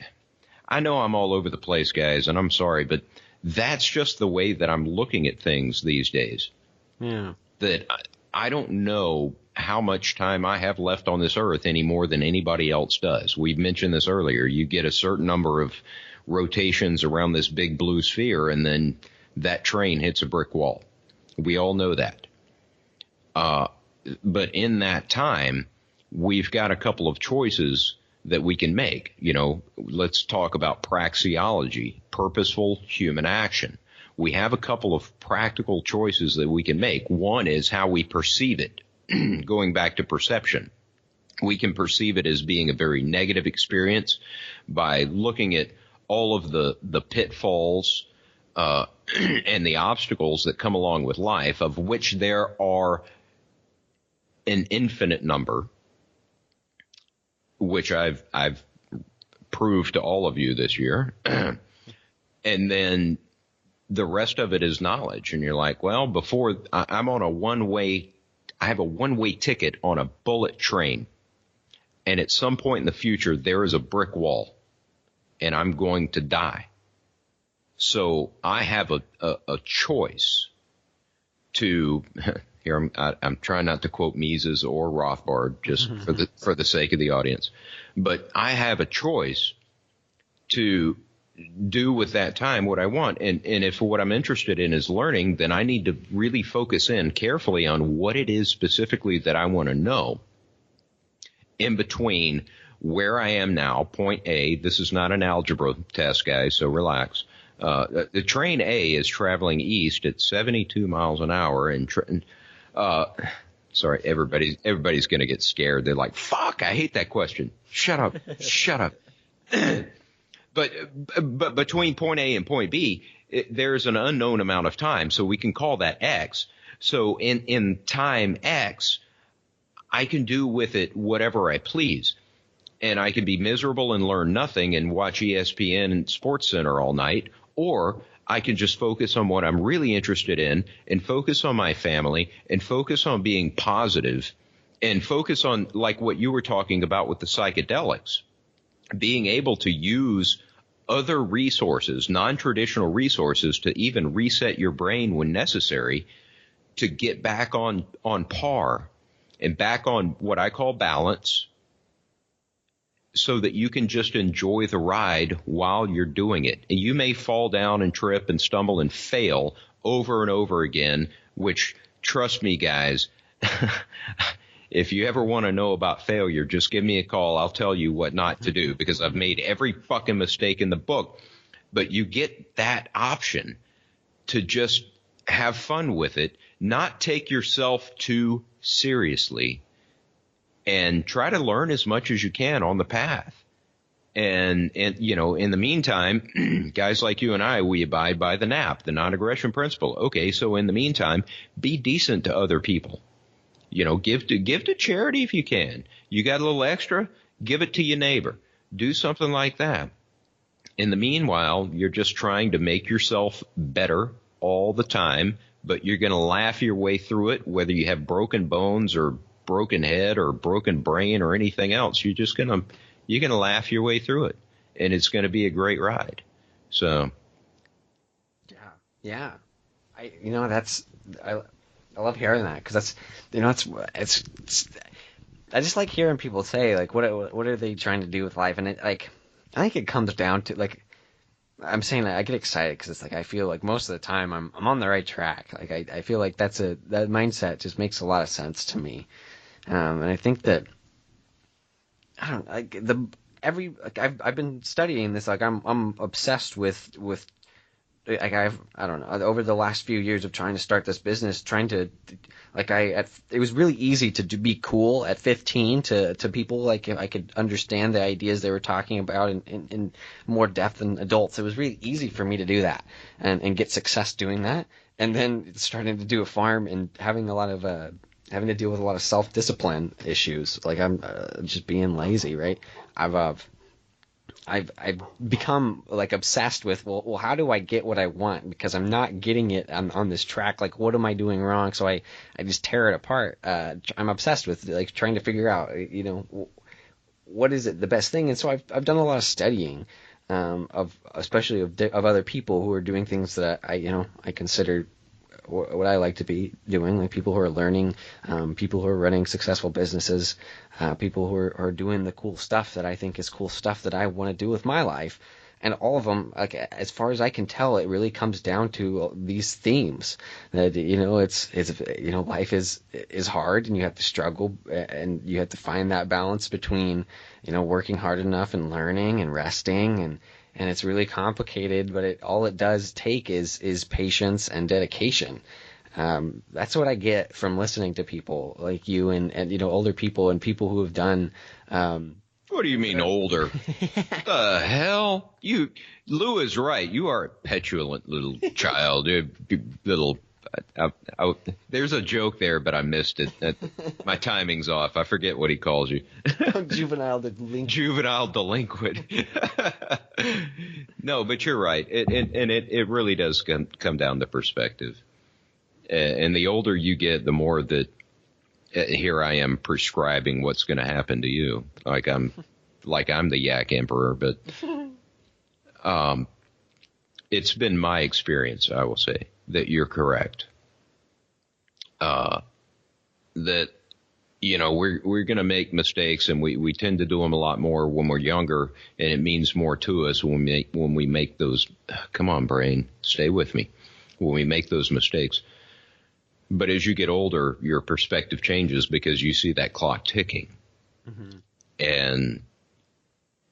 I know I'm all over the place, guys, and I'm sorry, but that's just the way that I'm looking at things these days. Yeah. That I don't know how much time I have left on this earth any more than anybody else does. We've mentioned this earlier. You get a certain number of rotations around this big blue sphere, and then that train hits a brick wall. We all know that. But in that time, we've got a couple of choices that we can make. Let's talk about praxeology, purposeful human action. We have a couple of practical choices that we can make. One is how we perceive it. Going back to perception, we can perceive it as being a very negative experience by looking at all of the pitfalls and the obstacles that come along with life, of which there are an infinite number, which I've proved to all of you this year. And then the rest of it is knowledge. And you're like, well, before I'm on I have a one-way ticket on a bullet train. And at some point in the future, there is a brick wall and I'm going to die. So I have a choice to here. I'm trying not to quote Mises or Rothbard just for the sake of the audience, but I have a choice to do with that time what I want. And if what I'm interested in is learning, then I need to really focus in carefully on what it is specifically that I want to know in between where I am now, point A. This is not an algebra test, guys, so relax. The train A is traveling east at 72 miles an hour, and sorry, everybody's going to get scared. They're like, "Fuck, I hate that question. Shut up, shut up." But between point A and point B, there's an unknown amount of time, so we can call that X. So in time X, I can do with it whatever I please. And I can be miserable and learn nothing and watch ESPN and Sports Center all night, or I can just focus on what I'm really interested in and focus on my family and focus on being positive and focus on, like what you were talking about with the psychedelics, being able to use other resources, non-traditional resources, to even reset your brain when necessary to get back on par and back on what I call balance, so that you can just enjoy the ride while you're doing it. And you may fall down and trip and stumble and fail over and over again, which, trust me, guys, if you ever want to know about failure, just give me a call. I'll tell you what not to do, because I've made every fucking mistake in the book. But you get that option to just have fun with it, not take yourself too seriously, and try to learn as much as you can on the path. And in the meantime, guys like you and I, we abide by the NAP, the non-aggression principle. Okay, so in the meantime, be decent to other people. Give to charity if you can. You got a little extra, give it to your neighbor. Do something like that. In the meanwhile, you're just trying to make yourself better all the time, but you're going to laugh your way through it, whether you have broken bones or broken head or broken brain or anything else. You're going to laugh your way through it, and it's going to be a great ride. So yeah. I love hearing that, because that's, it's I just like hearing people say, like, what are they trying to do with life? And I think it comes down to, like, I'm saying that I get excited because it's like I feel like most of the time I'm on the right track. Like I feel like that mindset just makes a lot of sense to me. And I think that I've been studying this. Like I'm obsessed with like I don't know, over the last few years of trying to start this business, it was really easy to be cool at 15 to people. Like I could understand the ideas they were talking about in more depth than adults. It was really easy for me to do that and get success doing that. And then starting to do a farm and having to deal with a lot of self-discipline issues. Like I'm just being lazy, right? I've become like obsessed with, well, how do I get what I want? Because I'm not getting it on this track. Like, what am I doing wrong? So I just tear it apart. I'm obsessed with like trying to figure out, what is it the best thing? And so I've done a lot of studying, especially of other people who are doing things that I consider what I like to be doing, like people who are learning, people who are running successful businesses, people who are doing the cool stuff that I think is cool stuff that I want to do with my life. And all of them, like as far as I can tell, it really comes down to these themes that life is hard, and you have to struggle, and you have to find that balance between working hard enough and learning and resting, and it's really complicated, but all it does take is patience and dedication. That's what I get from listening to people like you and older people and people who have done. What do you mean older? The hell? Lou is right. You are a petulant little child. There's a joke there, but I missed it. My timing's off. I forget what he calls you. Juvenile delinquent. Juvenile delinquent. No, but you're right. It really does come down to perspective. And the older you get, the more that here I am prescribing what's going to happen to you. Like I'm the Yak Emperor, but it's been my experience, I will say, that you're correct. That we're going to make mistakes, and we tend to do them a lot more when we're younger, and it means more to us when we make those. Come on, brain, stay with me. When we make those mistakes. But as you get older, your perspective changes because you see that clock ticking. Mm-hmm. And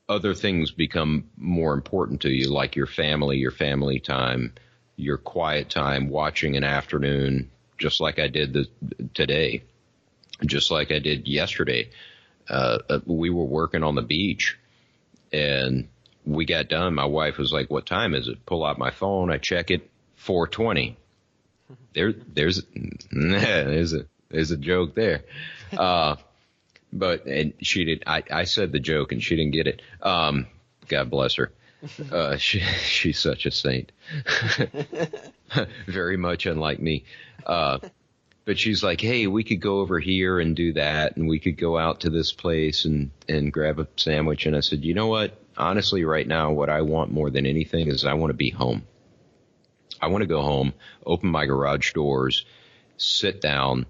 other things become more important to you, like your family time, your quiet time, watching an afternoon, just like I did today, just like I did yesterday. We were working on the beach, and we got done. My wife was like, "What time is it?" Pull out my phone. I check it, 4:20. There's a joke there. But she did. I said the joke and she didn't get it. God bless her. She's such a saint. Very much unlike me. But she's like, hey, we could go over here and do that, and we could go out to this place and grab a sandwich. And I said, you know what? Honestly, right now, what I want more than anything is I want to be home. I want to go home, open my garage doors, sit down,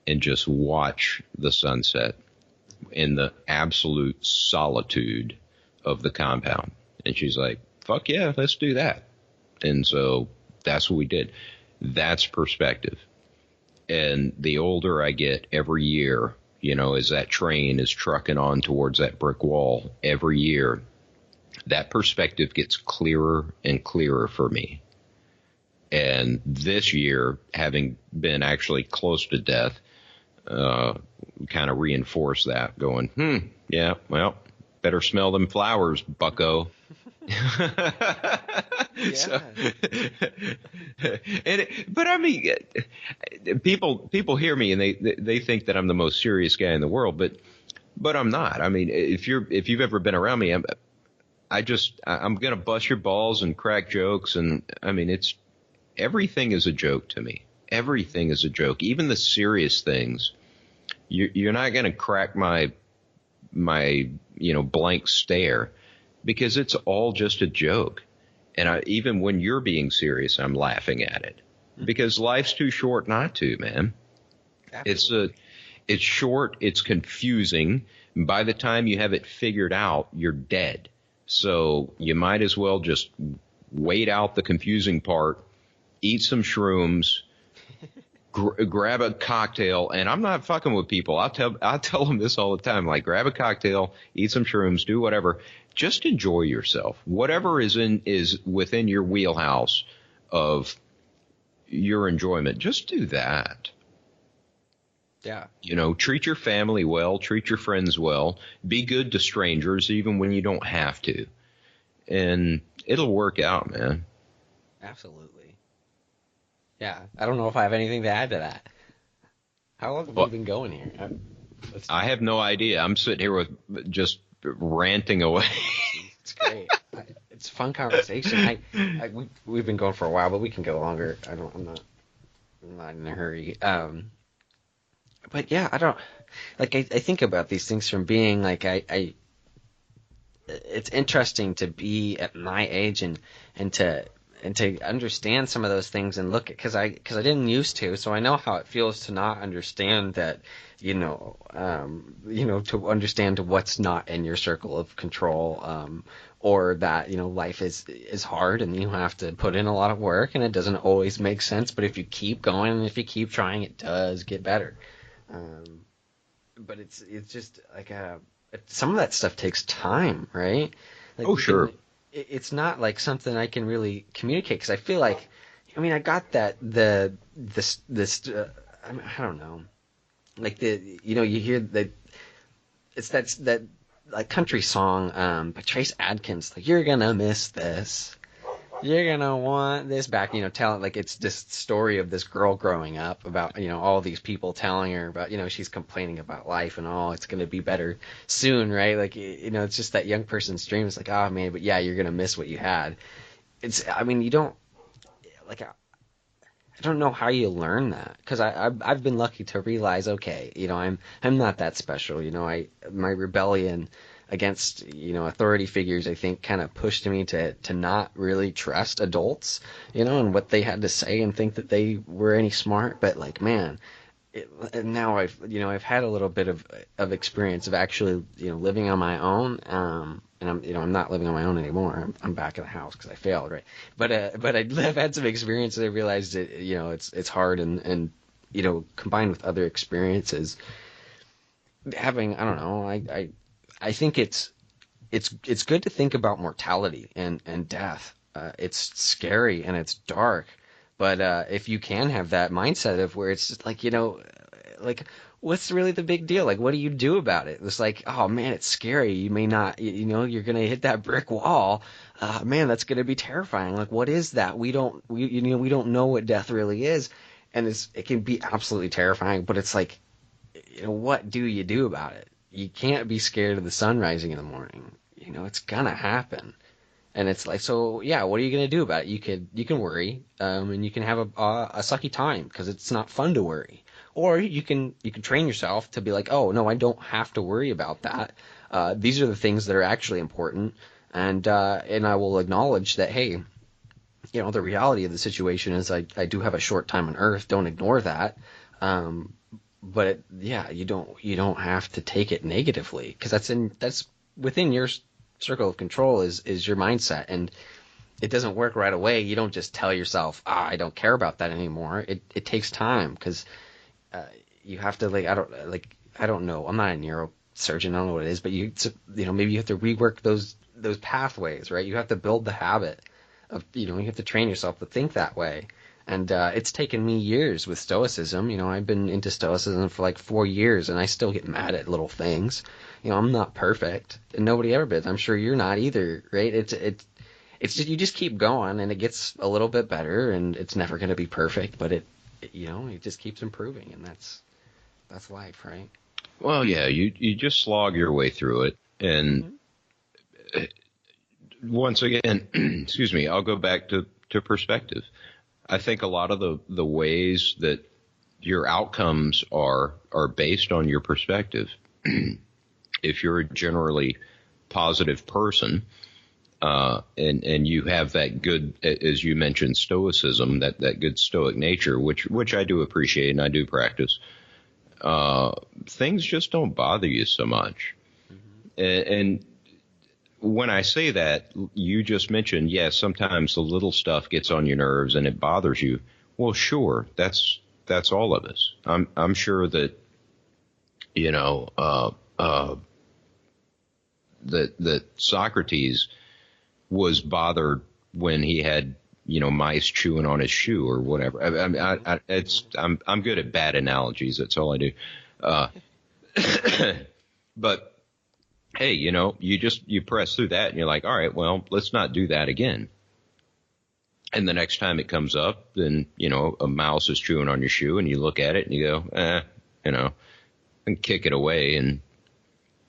and just watch the sunset in the absolute solitude of the compound. And she's like, fuck yeah, let's do that. And so that's what we did. That's perspective. And the older I get every year, as that train is trucking on towards that brick wall every year, that perspective gets clearer and clearer for me. And this year, having been actually close to death, kind of reinforced that, going, yeah, well, better smell them flowers, bucko. Yeah. So, but I mean, people hear me and they think that I'm the most serious guy in the world, but I'm not. I mean, if you've ever been around me, I'm gonna bust your balls and crack jokes, and I mean, everything is a joke to me. Everything is a joke, even the serious things. You're not gonna crack my blank stare, because it's all just a joke. And even when you're being serious, I'm laughing at it, because life's too short not to, man. Absolutely. It's short. It's confusing. By the time you have it figured out, you're dead. So you might as well just wait out the confusing part, eat some shrooms, grab a cocktail. And I'm not fucking with people. I'll tell them this all the time. Like, grab a cocktail, eat some shrooms, do whatever. Just enjoy yourself. Whatever is within your wheelhouse of your enjoyment, just do that. Yeah. Treat your family well, treat your friends well, be good to strangers even when you don't have to. And it'll work out, man. Absolutely. Yeah. I don't know if I have anything to add to that. How long have we been going here? I have no idea. I'm sitting here with just ranting away. It's great. It's a fun conversation. We've been going for a while, but we can go longer. I'm not in a hurry. But yeah, I think about these things from being like, it's interesting to be at my age and to understand some of those things and look at, because I didn't used to, so I know how it feels to not understand that, to understand what's not in your circle of control, or that, life is hard and you have to put in a lot of work and it doesn't always make sense, but if you keep going and if you keep trying, it does get better. But it's just like some of that stuff takes time, right? Like, oh, sure. It's not like something I can really communicate, because I feel like, I got that I don't know, like you hear that it's that like country song by Trace Adkins, like, you're gonna miss this, you're gonna want this back, telling, like, it's this story of this girl growing up about, all these people telling her about, she's complaining about life and it's gonna be better soon, right? Like, it's just that young person's dream. It's like, oh man, but yeah, you're gonna miss what you had. You don't, like, I don't know how you learn that, because I've been lucky to realize, okay, I'm not that special, my rebellion against, authority figures, I think, kind of pushed me to not really trust adults, and what they had to say and think that they were any smart. But like, man, and now I've had a little bit of experience of actually, living on my own, and I'm not living on my own anymore. I'm back in the house because I failed, right? But I've had some experience and I realized that, it's hard, and combined with other experiences, having, I don't know, I think it's good to think about mortality and death. It's scary and it's dark, but if you can have that mindset of where it's just like, like, what's really the big deal? Like, what do you do about it? It's like, oh man, it's scary. You may not, you're gonna hit that brick wall. Man, that's gonna be terrifying. Like, what is that? We don't know what death really is, and it can be absolutely terrifying. But it's like, what do you do about it? You can't be scared of the sun rising in the morning. It's gonna happen. And it's like, so yeah, what are you gonna do about it? You can worry, and you can have a sucky time because it's not fun to worry. Or you can train yourself to be like, oh no, I don't have to worry about that. These are the things that are actually important, and I will acknowledge that, hey, the reality of the situation is I do have a short time on Earth. Don't ignore that. But you don't have to take it negatively, because that's within your circle of control is your mindset, and it doesn't work right away. You don't just tell yourself, I don't care about that anymore. It takes time, because you have to, like, I don't know. I'm not a neurosurgeon. I don't know what it is, but maybe you have to rework those pathways, right? You have to build the habit of, you have to train yourself to think that way. And it's taken me years with Stoicism. I've been into Stoicism for like 4 years, and I still get mad at little things. I'm not perfect, and nobody ever is. I'm sure you're not either, right? It's just, you just keep going, and it gets a little bit better, and it's never going to be perfect, but it just keeps improving, and that's life, right? Well, yeah, you just slog your way through it, and once again, excuse me, I'll go back to perspective. I think a lot of the ways that your outcomes are based on your perspective. If you're a generally positive person, and you have that good, as you mentioned, stoicism, that good stoic nature, which I do appreciate and I do practice, things just don't bother you so much. Mm-hmm. And when I say that, you just mentioned, yes, sometimes the little stuff gets on your nerves and it bothers you. Well, sure, that's all of us. I'm sure that, that Socrates was bothered when he had, mice chewing on his shoe or whatever. I'm good at bad analogies. That's all I do. But hey, you press through that and you're like, all right, well, let's not do that again. And the next time it comes up, then, a mouse is chewing on your shoe and you look at it and you go, and kick it away, and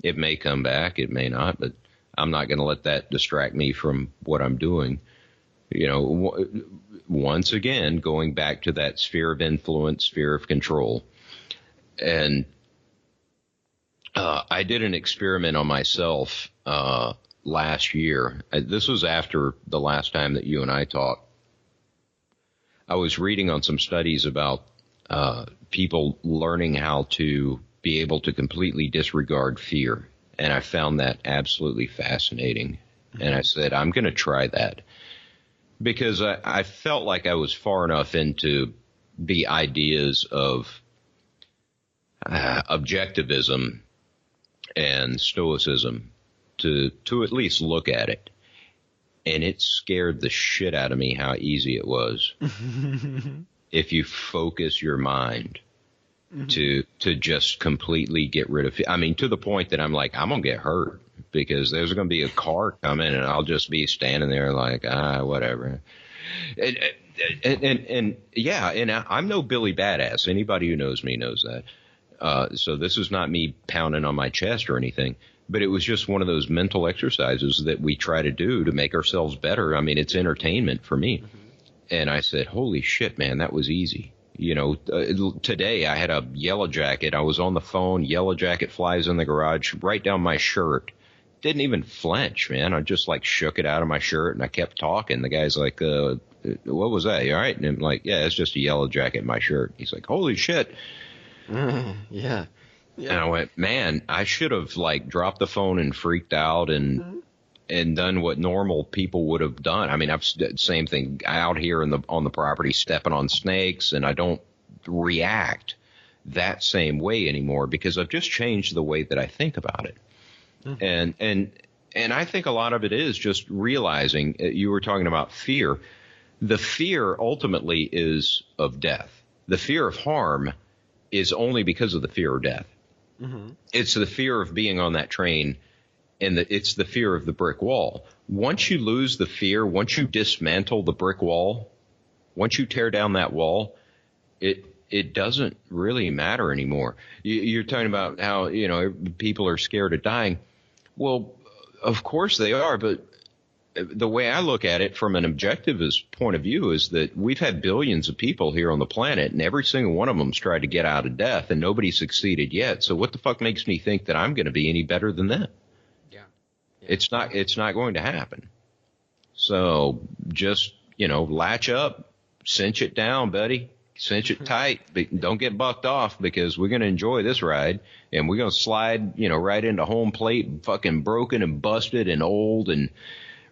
it may come back, it may not, but I'm not going to let that distract me from what I'm doing. Once again, going back to that sphere of influence, sphere of control. And I did an experiment on myself last year. This was after the last time that you and I talked. I was reading on some studies about people learning how to be able to completely disregard fear. And I found that absolutely fascinating. Mm-hmm. And I said, I'm going to try that. Because I felt like I was far enough into the ideas of objectivism and stoicism to at least look at it. And it scared the shit out of me how easy it was if you focus your mind to just completely get rid of it. I mean, to the point that I'm like, I'm going to get hurt because there's going to be a car coming and I'll just be standing there like, whatever. And yeah, and I'm no Billy Badass. Anybody who knows me knows that. So this is not me pounding on my chest or anything. But it was just one of those mental exercises that we try to do to make ourselves better. I mean, it's entertainment for me. Mm-hmm. And I said, holy shit, man, that was easy. Today I had a yellow jacket. I was on the phone. Yellow jacket flies in the garage right down my shirt. Didn't even flinch, man. I just shook it out of my shirt and I kept talking. The guy's like, what was that? You all right? And I'm like, yeah, it's just a yellow jacket in my shirt. He's like, holy shit. Yeah. And I went, man, I should have dropped the phone and freaked out and done what normal people would have done. I mean, same thing out here on the property, stepping on snakes, and I don't react that same way anymore because I've just changed the way that I think about it. Mm-hmm. And I think a lot of it is just realizing, you were talking about fear. The fear ultimately is of death. The fear of harm is only because of the fear of death. Mm-hmm. It's the fear of being on that train, and it's the fear of the brick wall. Once you lose the fear, once you dismantle the brick wall, once you tear down that wall, it doesn't really matter anymore. You're talking about how, people are scared of dying. Well, of course they are, but the way I look at it from an objectivist point of view is that we've had billions of people here on the planet, and every single one of them's tried to get out of death, and nobody succeeded yet. So what the fuck makes me think that I'm going to be any better than them? Yeah. It's not going to happen. So just, latch up, cinch it down, buddy. Cinch it tight. Don't get bucked off because we're going to enjoy this ride, and we're going to slide, right into home plate, fucking broken and busted and old and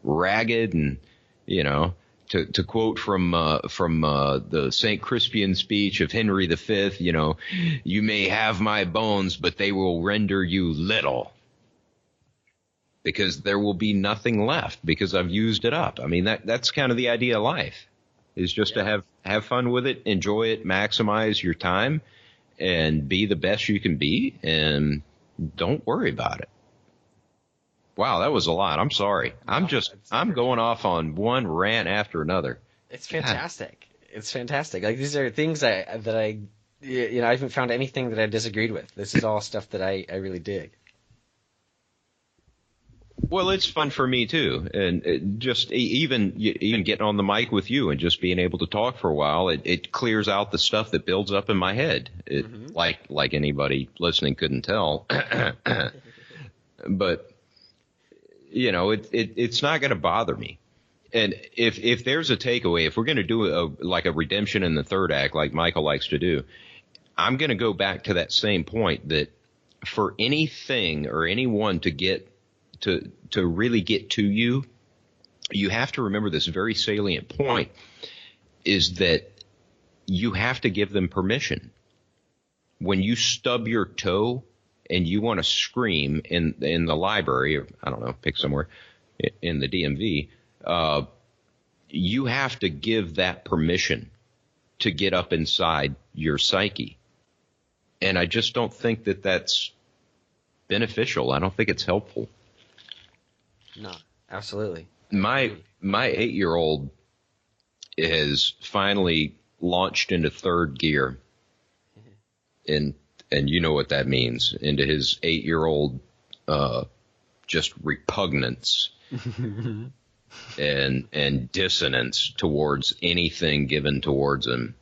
ragged, and to quote from the St. Crispian speech of Henry V, you may have my bones, but they will render you little, because there will be nothing left because I've used it up. I mean, that's kind of the idea of life, is just to have fun with it, enjoy it, maximize your time, and be the best you can be, and don't worry about it. Wow, that was a lot. I'm sorry. I'm going off on one rant after another. It's fantastic. God. It's fantastic. These are things that I haven't found anything that I disagreed with. This is all stuff that I really dig. Well, it's fun for me too, and just even getting on the mic with you and just being able to talk for a while, it clears out the stuff that builds up in my head. Like anybody listening couldn't tell, but. It's not going to bother me. And if there's a takeaway, if we're going to do a redemption in the third act, like Michael likes to do, I'm going to go back to that same point that for anything or anyone to really get to you, you have to remember this very salient point, is that you have to give them permission. When you stub your toe and you want to scream in the library, or I don't know, pick somewhere in the DMV, you have to give that permission to get up inside your psyche. And I just don't think that that's beneficial. I don't think it's helpful. No, absolutely. My 8-year-old has finally launched into third gear. And you know what that means, into his 8-year-old just repugnance and dissonance towards anything given towards him.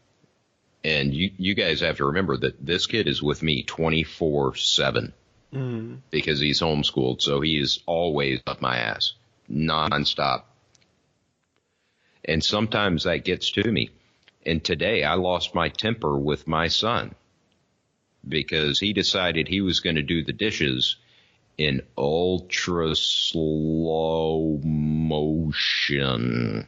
And you guys have to remember that this kid is with me 24/7 because he's homeschooled, so he is always up my ass, nonstop. And sometimes that gets to me. And today I lost my temper with my son because he decided he was going to do the dishes in ultra slow motion.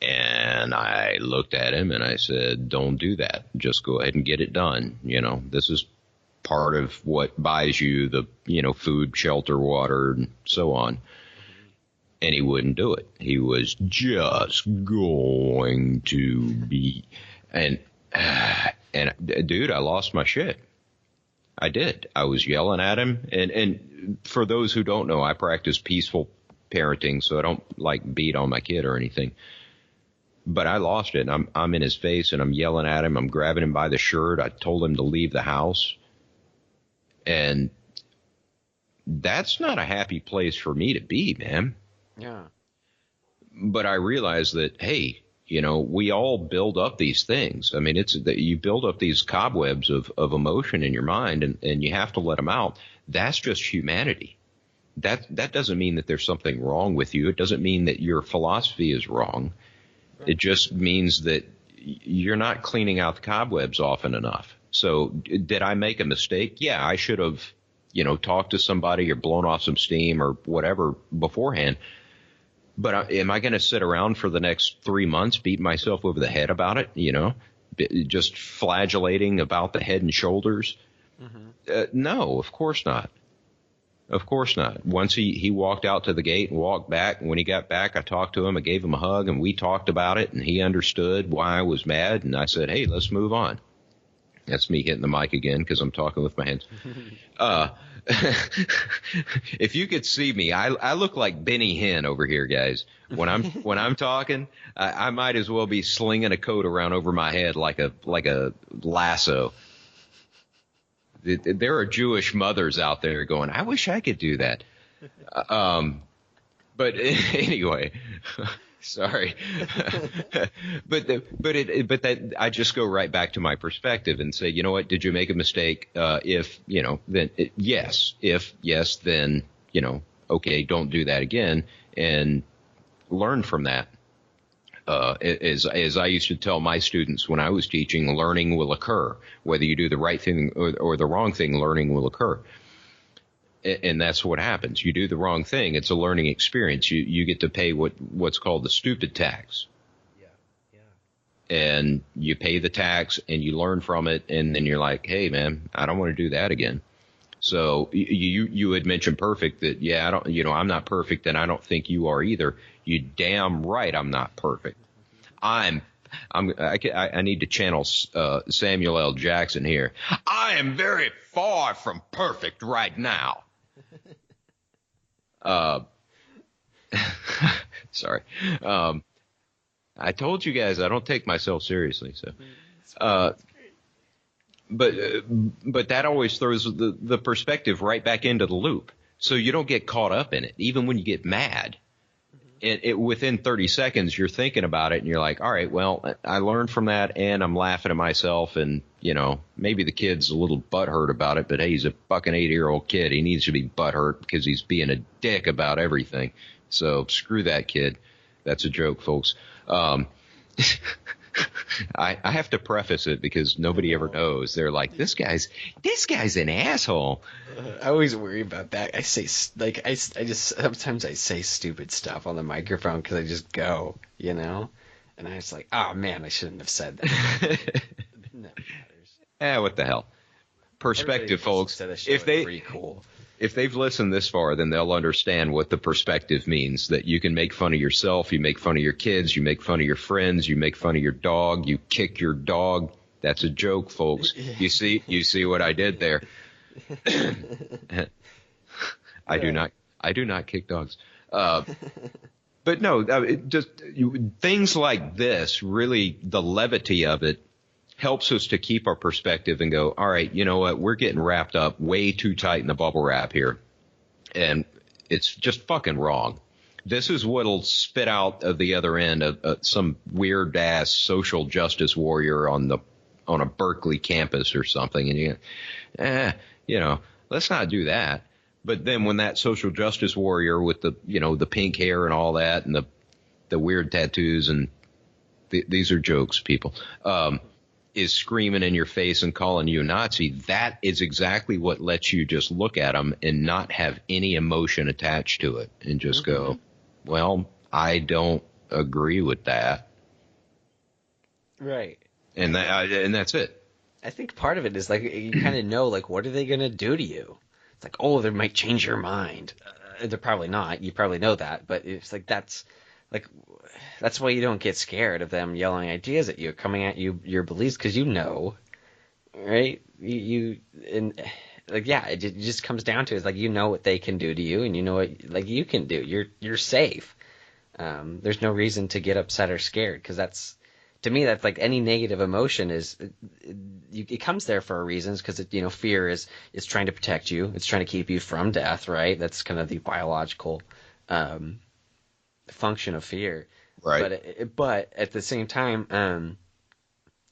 And I looked at him and I said, don't do that. Just go ahead and get it done. You know, this is part of what buys you the, food, shelter, water, and so on. And he wouldn't do it. He was just going to be, and dude, I lost my shit. I did. I was yelling at him. And for those who don't know, I practice peaceful parenting, so I don't beat on my kid or anything. But I lost it. I'm in his face and I'm yelling at him. I'm grabbing him by the shirt. I told him to leave the house. And that's not a happy place for me to be, man. Yeah. But I realized that, hey, we all build up these things. I mean, it's that you build up these cobwebs of emotion in your mind and you have to let them out. That's just humanity. That doesn't mean that there's something wrong with you. It doesn't mean that your philosophy is wrong. It just means that you're not cleaning out the cobwebs often enough. So did I make a mistake? Yeah, I should have, talked to somebody or blown off some steam or whatever beforehand. But am I going to sit around for the next 3 months beating myself over the head about it, just flagellating about the head and shoulders? Mm-hmm. No, of course not. Of course not. Once he walked out to the gate and walked back, and when he got back, I talked to him, I gave him a hug, and we talked about it, and he understood why I was mad, and I said, hey, let's move on. That's me hitting the mic again because I'm talking with my hands. If you could see me, I look like Benny Hinn over here, guys. When I'm talking, I might as well be slinging a coat around over my head like a lasso. There are Jewish mothers out there going, I wish I could do that. But anyway, sorry. but that I just go right back to my perspective and say, you know what? Did you make a mistake? If then yes. If yes, then okay, don't do that again and learn from that. As I used to tell my students when I was teaching, learning will occur. Whether you do the right thing or the wrong thing, learning will occur. And that's what happens. You do the wrong thing, it's a learning experience. You get to pay what's called the stupid tax. Yeah. And you pay the tax and you learn from it, and then you're like, hey, man, I don't want to do that again. So you had mentioned perfect that, yeah, I'm not perfect and I don't think you are either. You damn right I'm not perfect. I need to channel Samuel L. Jackson here. I am very far from perfect right now. Sorry. I told you guys I don't take myself seriously. So, but that always throws the perspective right back into the loop. So you don't get caught up in it, even when you get mad. Within 30 seconds, you're thinking about it and you're like, all right, well, I learned from that and I'm laughing at myself and, maybe the kid's a little butthurt about it, but hey, he's a fucking 8-year-old kid. He needs to be butthurt because he's being a dick about everything. So screw that kid. That's a joke, folks. I have to preface it because nobody ever knows. They're like, this guy's an asshole. I always worry about that. I say sometimes I say stupid stuff on the microphone because I just go, and I was like, oh man, I shouldn't have said that. That matters. What the hell? Perspective, folks. If they pretty cool. if they've listened this far, then they'll understand what the perspective means, that you can make fun of yourself, you make fun of your kids, you make fun of your friends, you make fun of your dog, you kick your dog. That's a joke, folks. You see what I did there. I do not kick dogs. But no, things like this, really, the levity of it helps us to keep our perspective and go, all right, you know what? We're getting wrapped up way too tight in the bubble wrap here. And it's just fucking wrong. This is what'll spit out of the other end of some weird ass social justice warrior on a Berkeley campus or something. And let's not do that. But then when that social justice warrior with the pink hair and all that and the weird tattoos and these are jokes, people, is screaming in your face and calling you a Nazi, that is exactly what lets you just look at them and not have any emotion attached to it and just go, well, I don't agree with that. Right. And that's it. I think part of it is like you kind of know, like, what are they going to do to you? It's like, oh, they might change your mind. They're probably not. You probably know that. But it's like that's why you don't get scared of them yelling ideas at you, coming at you, your beliefs, because right? It just comes down to it's like what they can do to you, and you know what like you can do. You're safe. There's no reason to get upset or scared, because to me that's like any negative emotion it comes there for a reason, because fear is trying to protect you. It's trying to keep you from death, right? That's kind of the biological function of fear, right? But at the same time,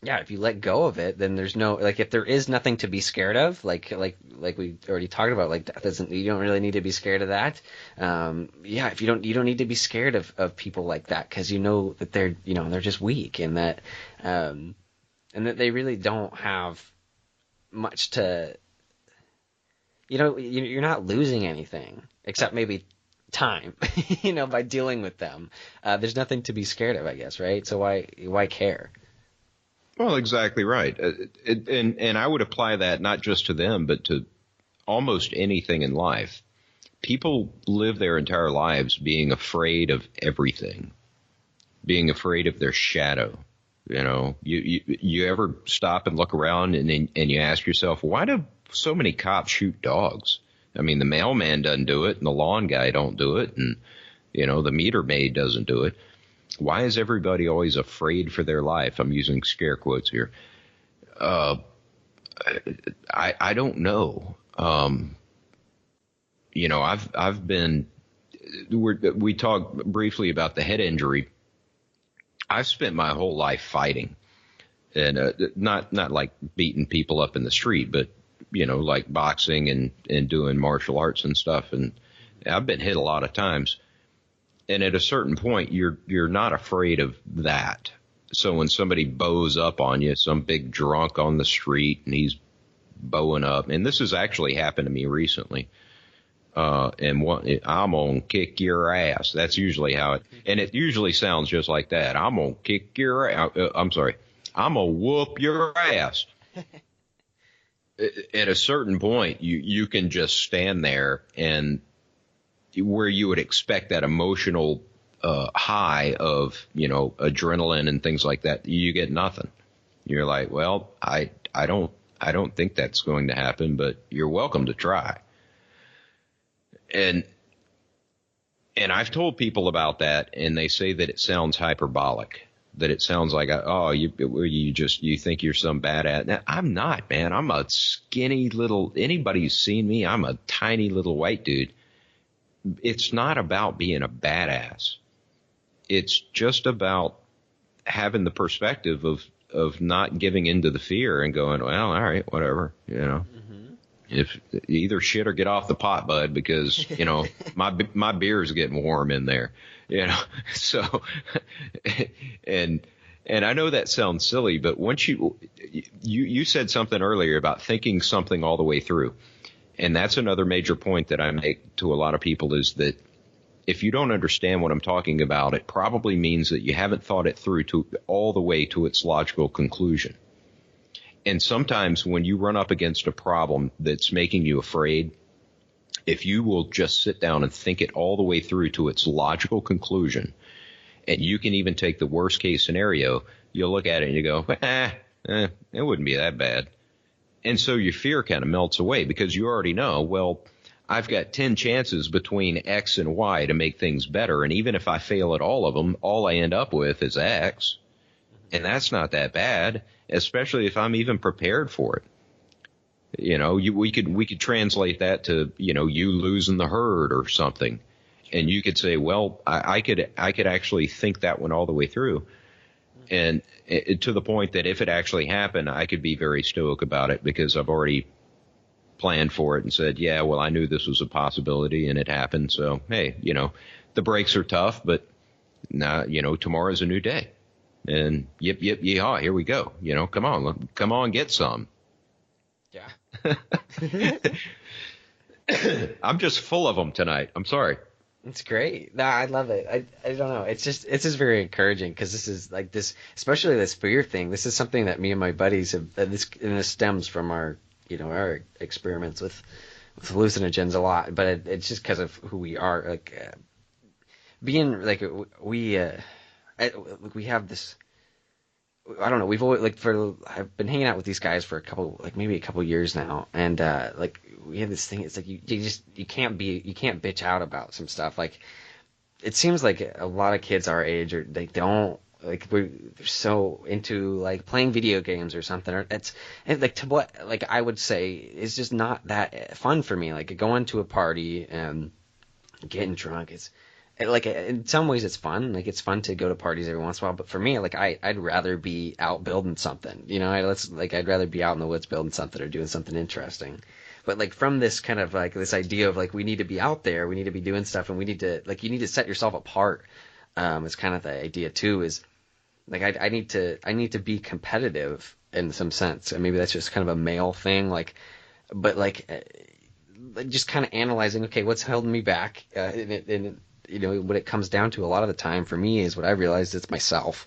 if you let go of it, then there's no, like, if there is nothing to be scared of, like we already talked about, like you don't really need to be scared of that. If you don't need to be scared of people like that, because you know that they're just weak, and that they really don't have much to, you're not losing anything except maybe time, by dealing with them. There's nothing to be scared of, I guess, right? So why care? Well, exactly right. And I would apply that not just to them, but to almost anything in life. People live their entire lives being afraid of everything, being afraid of their shadow. You ever stop and look around and you ask yourself, why do so many cops shoot dogs? I mean, the mailman doesn't do it, and the lawn guy don't do it, and, the meter maid doesn't do it. Why is everybody always afraid for their life? I'm using scare quotes here. I don't know. We talked briefly about the head injury. I've spent my whole life fighting, and not like beating people up in the street, but like boxing and doing martial arts and stuff. And I've been hit a lot of times. And at a certain point, you're not afraid of that. So when somebody bows up on you, some big drunk on the street, and he's bowing up, and this has actually happened to me recently. I'm gonna kick your ass. That's usually how and it usually sounds just like that. I'm gonna kick your ass. I'm gonna whoop your ass. At a certain point, you can just stand there, and where you would expect that emotional high of adrenaline and things like that, you get nothing. You're like, well, I don't think that's going to happen, but you're welcome to try. And I've told people about that, and they say that it sounds hyperbolic. That it sounds like, you think you're some badass. Now, I'm not, man. I'm a skinny little, anybody who's seen me, I'm a tiny little white dude. It's not about being a badass. It's just about having the perspective of not giving into the fear and going, well, all right, whatever, If either shit or get off the pot, bud, because, my beer is getting warm in there. So, and I know that sounds silly, but once you said something earlier about thinking something all the way through. And that's another major point that I make to a lot of people, is that if you don't understand what I'm talking about, it probably means that you haven't thought it through all the way to its logical conclusion. And sometimes when you run up against a problem that's making you afraid, If you will just sit down and think it all the way through to its logical conclusion, and you can even take the worst case scenario, you'll look at it and you go, it wouldn't be that bad. And so your fear kind of melts away because you already know, well, I've got 10 chances between X and Y to make things better. And even if I fail at all of them, all I end up with is X. And that's not that bad, especially if I'm even prepared for it. You know, we could translate that to, you know, you losing the herd or something. And you could say, well, I could actually think that one all the way through. And to the point that if it actually happened, I could be very stoic about it because I've already planned for it and said, yeah, well, I knew this was a possibility and it happened. So, hey, you know, the breaks are tough, but now, you know, tomorrow's a new day. And yip, yeehaw, here we go. You know, come on, get some. Yeah. I'm just full of them tonight. I'm sorry. It's great. No, I love it. I don't know. It's just very encouraging because this is like this, especially this fear thing. This is something that me and my buddies have, and this stems from our experiments with hallucinogens a lot, but it's just because of who we are. Like being like we have this. I don't know. We've always I've been hanging out with these guys for maybe a couple years now, and like we have this thing. It's like you can't bitch out about some stuff. Like it seems like a lot of kids our age they don't like they're so into like playing video games or something. Or like to what like I would say is just not that fun for me. Like going to a party and getting drunk is. Like in some ways it's fun. Like it's fun to go to parties every once in a while. But for me, like I'd rather be out building something. You know, I'd rather be out in the woods building something or doing something interesting. But like from this kind of like this idea of like we need to be out there, we need to be doing stuff, and we need to like you need to set yourself apart. It's kind of the idea too. Is like I need to be competitive in some sense, and maybe that's just kind of a male thing. Like, but like just kind of analyzing. Okay, what's holding me back? And you know, what it comes down to a lot of the time for me is what I realized it's myself.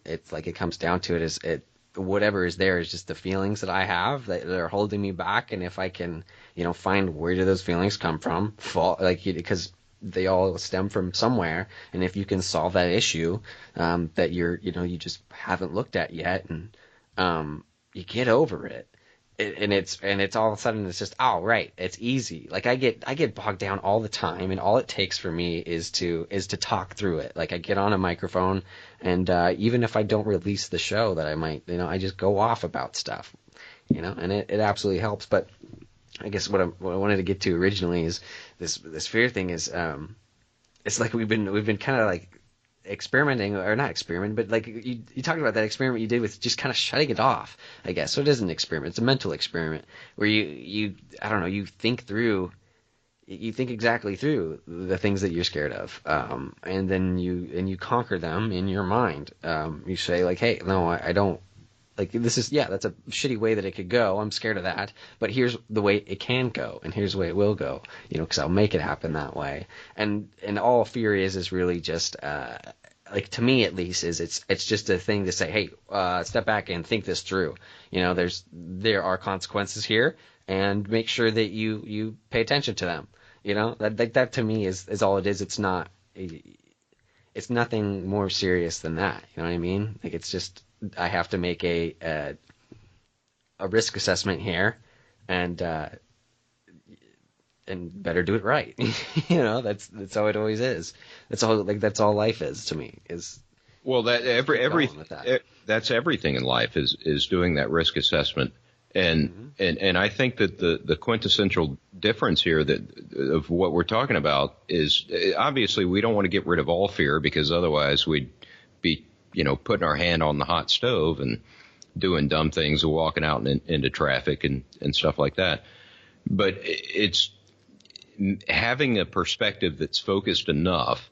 It's like it comes down to whatever is there is just the feelings that I have that are holding me back. And if I can, you know, find where do those feelings come from, because they all stem from somewhere. And if you can solve that issue, that you just haven't looked at yet, and you get over it. And it's all of a sudden it's just right, it's easy. Like I get bogged down all the time, and all it takes for me is to talk through it. Like I get on a microphone, and even if I don't release the show that I might, you know, I just go off about stuff, you know, and it absolutely helps. But I guess what I wanted to get to originally is this fear thing is it's like we've been kind of like experimenting, or not experimenting, but like you talked about that experiment you did with just kind of shutting it off, I guess. So it is an experiment. It's a mental experiment where you I don't know, you think exactly through the things that you're scared of, and then you conquer them in your mind. You say like, hey, no, I don't like this is that's a shitty way that it could go. I'm scared of that, but here's the way it can go, and here's the way it will go. You know, because I'll make it happen that way. And all fear is really just like to me at least is it's just a thing to say, hey, step back and think this through. You know, there are consequences here, and make sure that you pay attention to them. You know, that to me is all it is. It's nothing more serious than that. You know what I mean? Like it's just I have to make a risk assessment here, and better do it right. You know, that's how it always is. That's all life is to me. Well, that's everything in life is doing that risk assessment. And I think that the quintessential difference here of what we're talking about is obviously we don't want to get rid of all fear, because otherwise we'd be, you know, putting our hand on the hot stove and doing dumb things and walking out into traffic and stuff like that. But it's having a perspective that's focused enough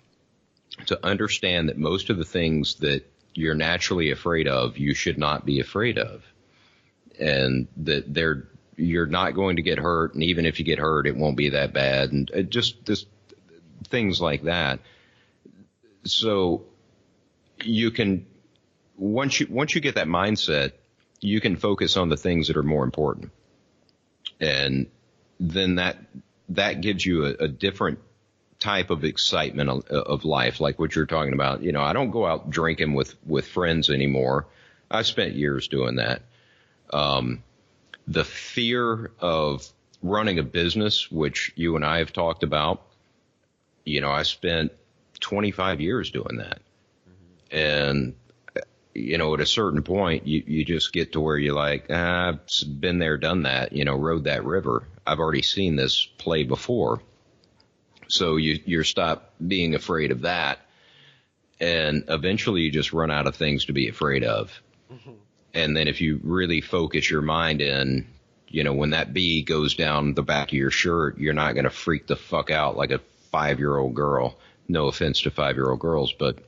to understand that most of the things that you're naturally afraid of, you should not be afraid of. And that you're not going to get hurt, and even if you get hurt, it won't be that bad, and just things like that. So you can once you get that mindset, you can focus on the things that are more important, and then that that gives you a different type of excitement of life, like what you're talking about. You know, I don't go out drinking with friends anymore. I spent years doing that. The fear of running a business, which you and I have talked about, you know, I spent 25 years doing that. And, you know, at a certain point, you just get to where you're like, I've been there, done that, you know, rode that river. I've already seen this play before. So you're stop being afraid of that. And eventually you just run out of things to be afraid of. Mm-hmm. And then if you really focus your mind in, you know, when that bee goes down the back of your shirt, you're not going to freak the fuck out like a 5-year-old girl. No offense to 5-year-old girls, but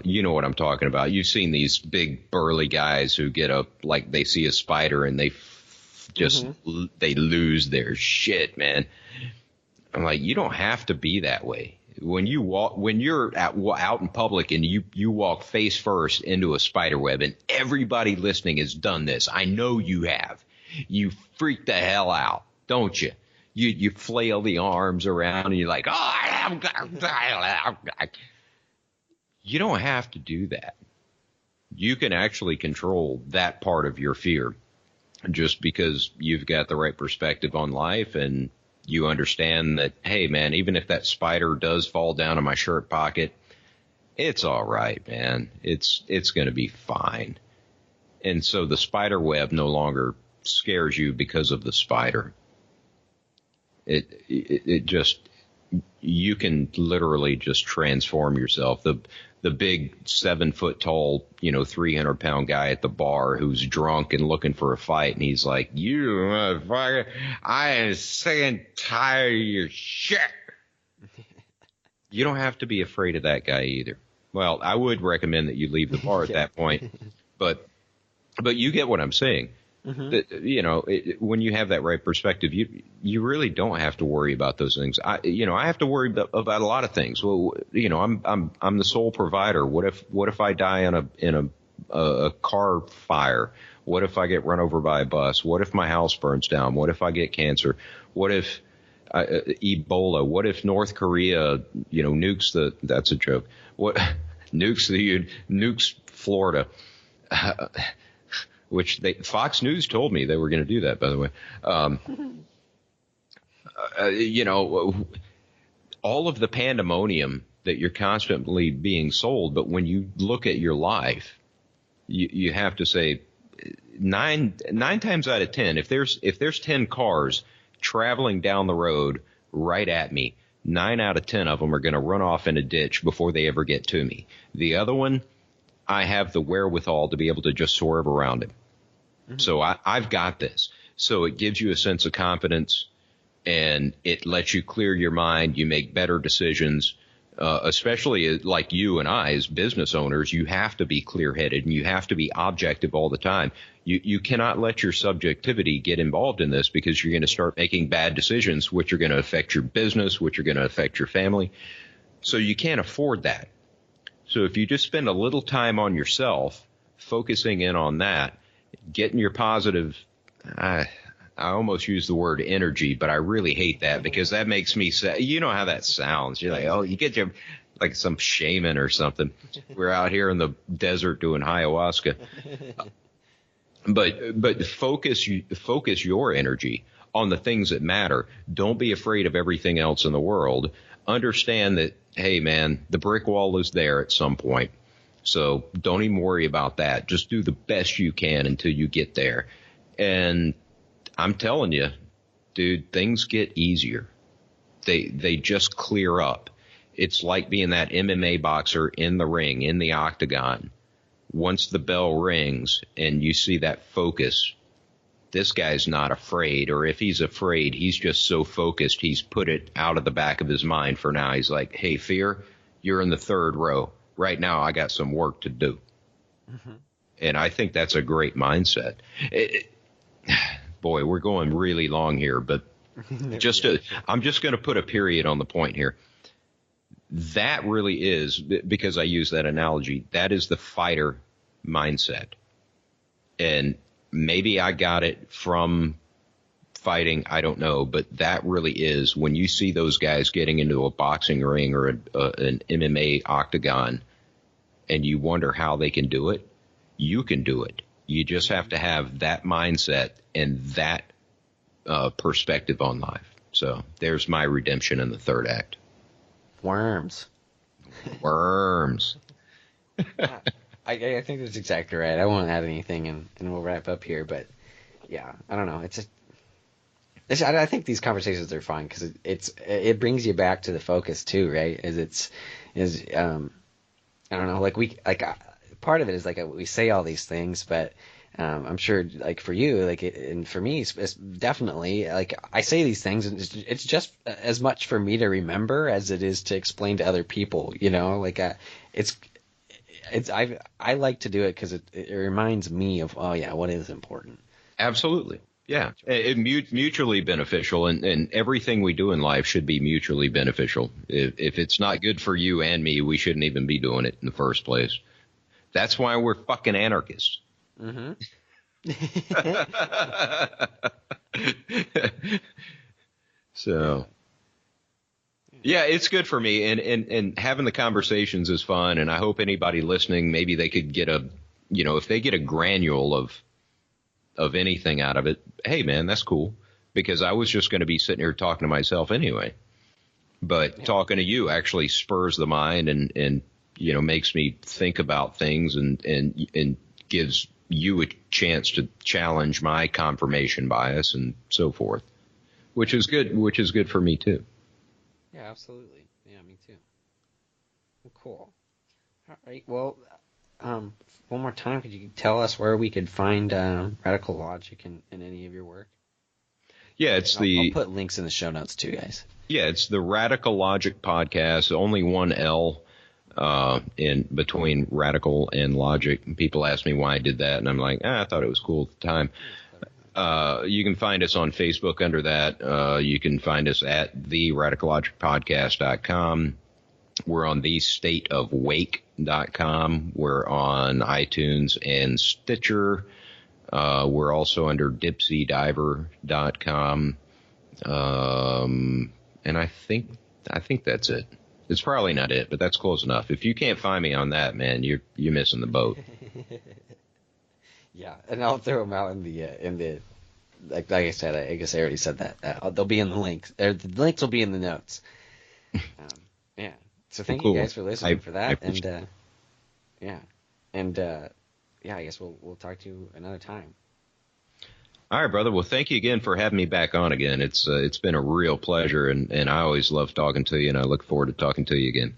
you know what I'm talking about. You've seen these big burly guys who get up, like they see a spider and they just they lose their shit, man. I'm like, you don't have to be that way. When you're out in public and you walk face first into a spider web, and everybody listening has done this. I know you have. You freak the hell out, don't you? You flail the arms around and you're like, you don't have to do that. You can actually control that part of your fear just because you've got the right perspective on life and you understand that, hey, man, even if that spider does fall down in my shirt pocket, it's all right, man. It's going to be fine. And so the spider web no longer scares you because of the spider. It just, you can literally just transform yourself. The big 7-foot tall, you know, 300-pound guy at the bar who's drunk and looking for a fight, and he's like, "You motherfucker, I am sick and tired of your shit." You don't have to be afraid of that guy either. Well, I would recommend that you leave the bar at that point, but you get what I'm saying. Mm-hmm. That, you know, when you have that right perspective, you really don't have to worry about those things. I have to worry about a lot of things. Well, you know, I'm the sole provider. What if I die in a car fire? What if I get run over by a bus? What if my house burns down? What if I get cancer? What if Ebola? What if North Korea, you know, nukes that's a joke. What nukes Florida? Which Fox News told me they were going to do that, by the way. You know, all of the pandemonium that you're constantly being sold. But when you look at your life, you have to say nine times out of 10, if there's 10 cars traveling down the road right at me, 9 out of 10 of them are going to run off in a ditch before they ever get to me. The other one, I have the wherewithal to be able to just swerve around him. Mm-hmm. So I've got this. So it gives you a sense of confidence, and it lets you clear your mind. You make better decisions, especially like you and I as business owners. You have to be clear-headed, and you have to be objective all the time. You cannot let your subjectivity get involved in this, because you're going to start making bad decisions, which are going to affect your business, which are going to affect your family. So you can't afford that. So if you just spend a little time on yourself, focusing in on that, getting your positive, I almost use the word energy, but I really hate that, because that makes me say, you know how that sounds. You're like, oh, you get your, like some shaman or something. We're out here in the desert doing ayahuasca. But focus your energy on the things that matter. Don't be afraid of everything else in the world. Understand that, hey, man, the brick wall is there at some point. So don't even worry about that. Just do the best you can until you get there. And I'm telling you, dude, things get easier. They just clear up. It's like being that MMA boxer in the ring, in the octagon. Once the bell rings and you see that focus, this guy's not afraid. Or if he's afraid, he's just so focused, he's put it out of the back of his mind for now. He's like, hey, fear, you're in the third row. Right now, I got some work to do. Mm-hmm. And I think that's a great mindset. Boy, we're going really long here, but I'm just going to put a period on the point here. That really is, because I use that analogy, that is the fighter mindset. And maybe I got it from fighting, I don't know, but that really is when you see those guys getting into a boxing ring or an MMA octagon and you wonder how they can do it, you can do it. You just have to have that mindset and that perspective on life. So there's my redemption in the third act. Worms. I think that's exactly right. I won't add anything, and we'll wrap up here. But yeah, I don't know. I think these conversations are fun because it brings you back to the focus too, right? I don't know, part of it is like we say all these things, but I'm sure like for you, and for me, it's definitely like I say these things, and it's just as much for me to remember as it is to explain to other people. I like to do it because it reminds me of what is important. Absolutely. Yeah, mutually beneficial, and everything we do in life should be mutually beneficial. If it's not good for you and me, we shouldn't even be doing it in the first place. That's why we're fucking anarchists. Mm-hmm. So, yeah, it's good for me, and having the conversations is fun, and I hope anybody listening, maybe they could get if they get a granule of anything out of it, hey man, that's cool, because I was just going to be sitting here talking to myself anyway. But talking to you actually spurs the mind and makes me think about things and gives you a chance to challenge my confirmation bias and so forth, which is good for me too. Yeah, absolutely. Yeah, me too. Well, cool. All right. Well, one more time, could you tell us where we could find Radical Logic in any of your work? Yeah, I'll put links in the show notes too, guys. Yeah, it's the Radical Logic Podcast. Only one L in between Radical and Logic. People ask me why I did that, and I'm like, I thought it was cool at the time. You can find us on Facebook under that. You can find us at theradicalogicpodcast.com. We're on thestateofwake.com. We're on iTunes and Stitcher. We're also under dipsydiver.com. And I think that's it. It's probably not it, but that's close enough. If you can't find me on that, man, you're missing the boat. Yeah, and I'll throw them out in the like I said, I guess I already said that. They'll be in the links. The links will be in the notes. Yeah. So thank you guys for listening for that, I guess we'll talk to you another time. All right, brother. Well, thank you again for having me back on again. It's been a real pleasure, and I always love talking to you, and I look forward to talking to you again.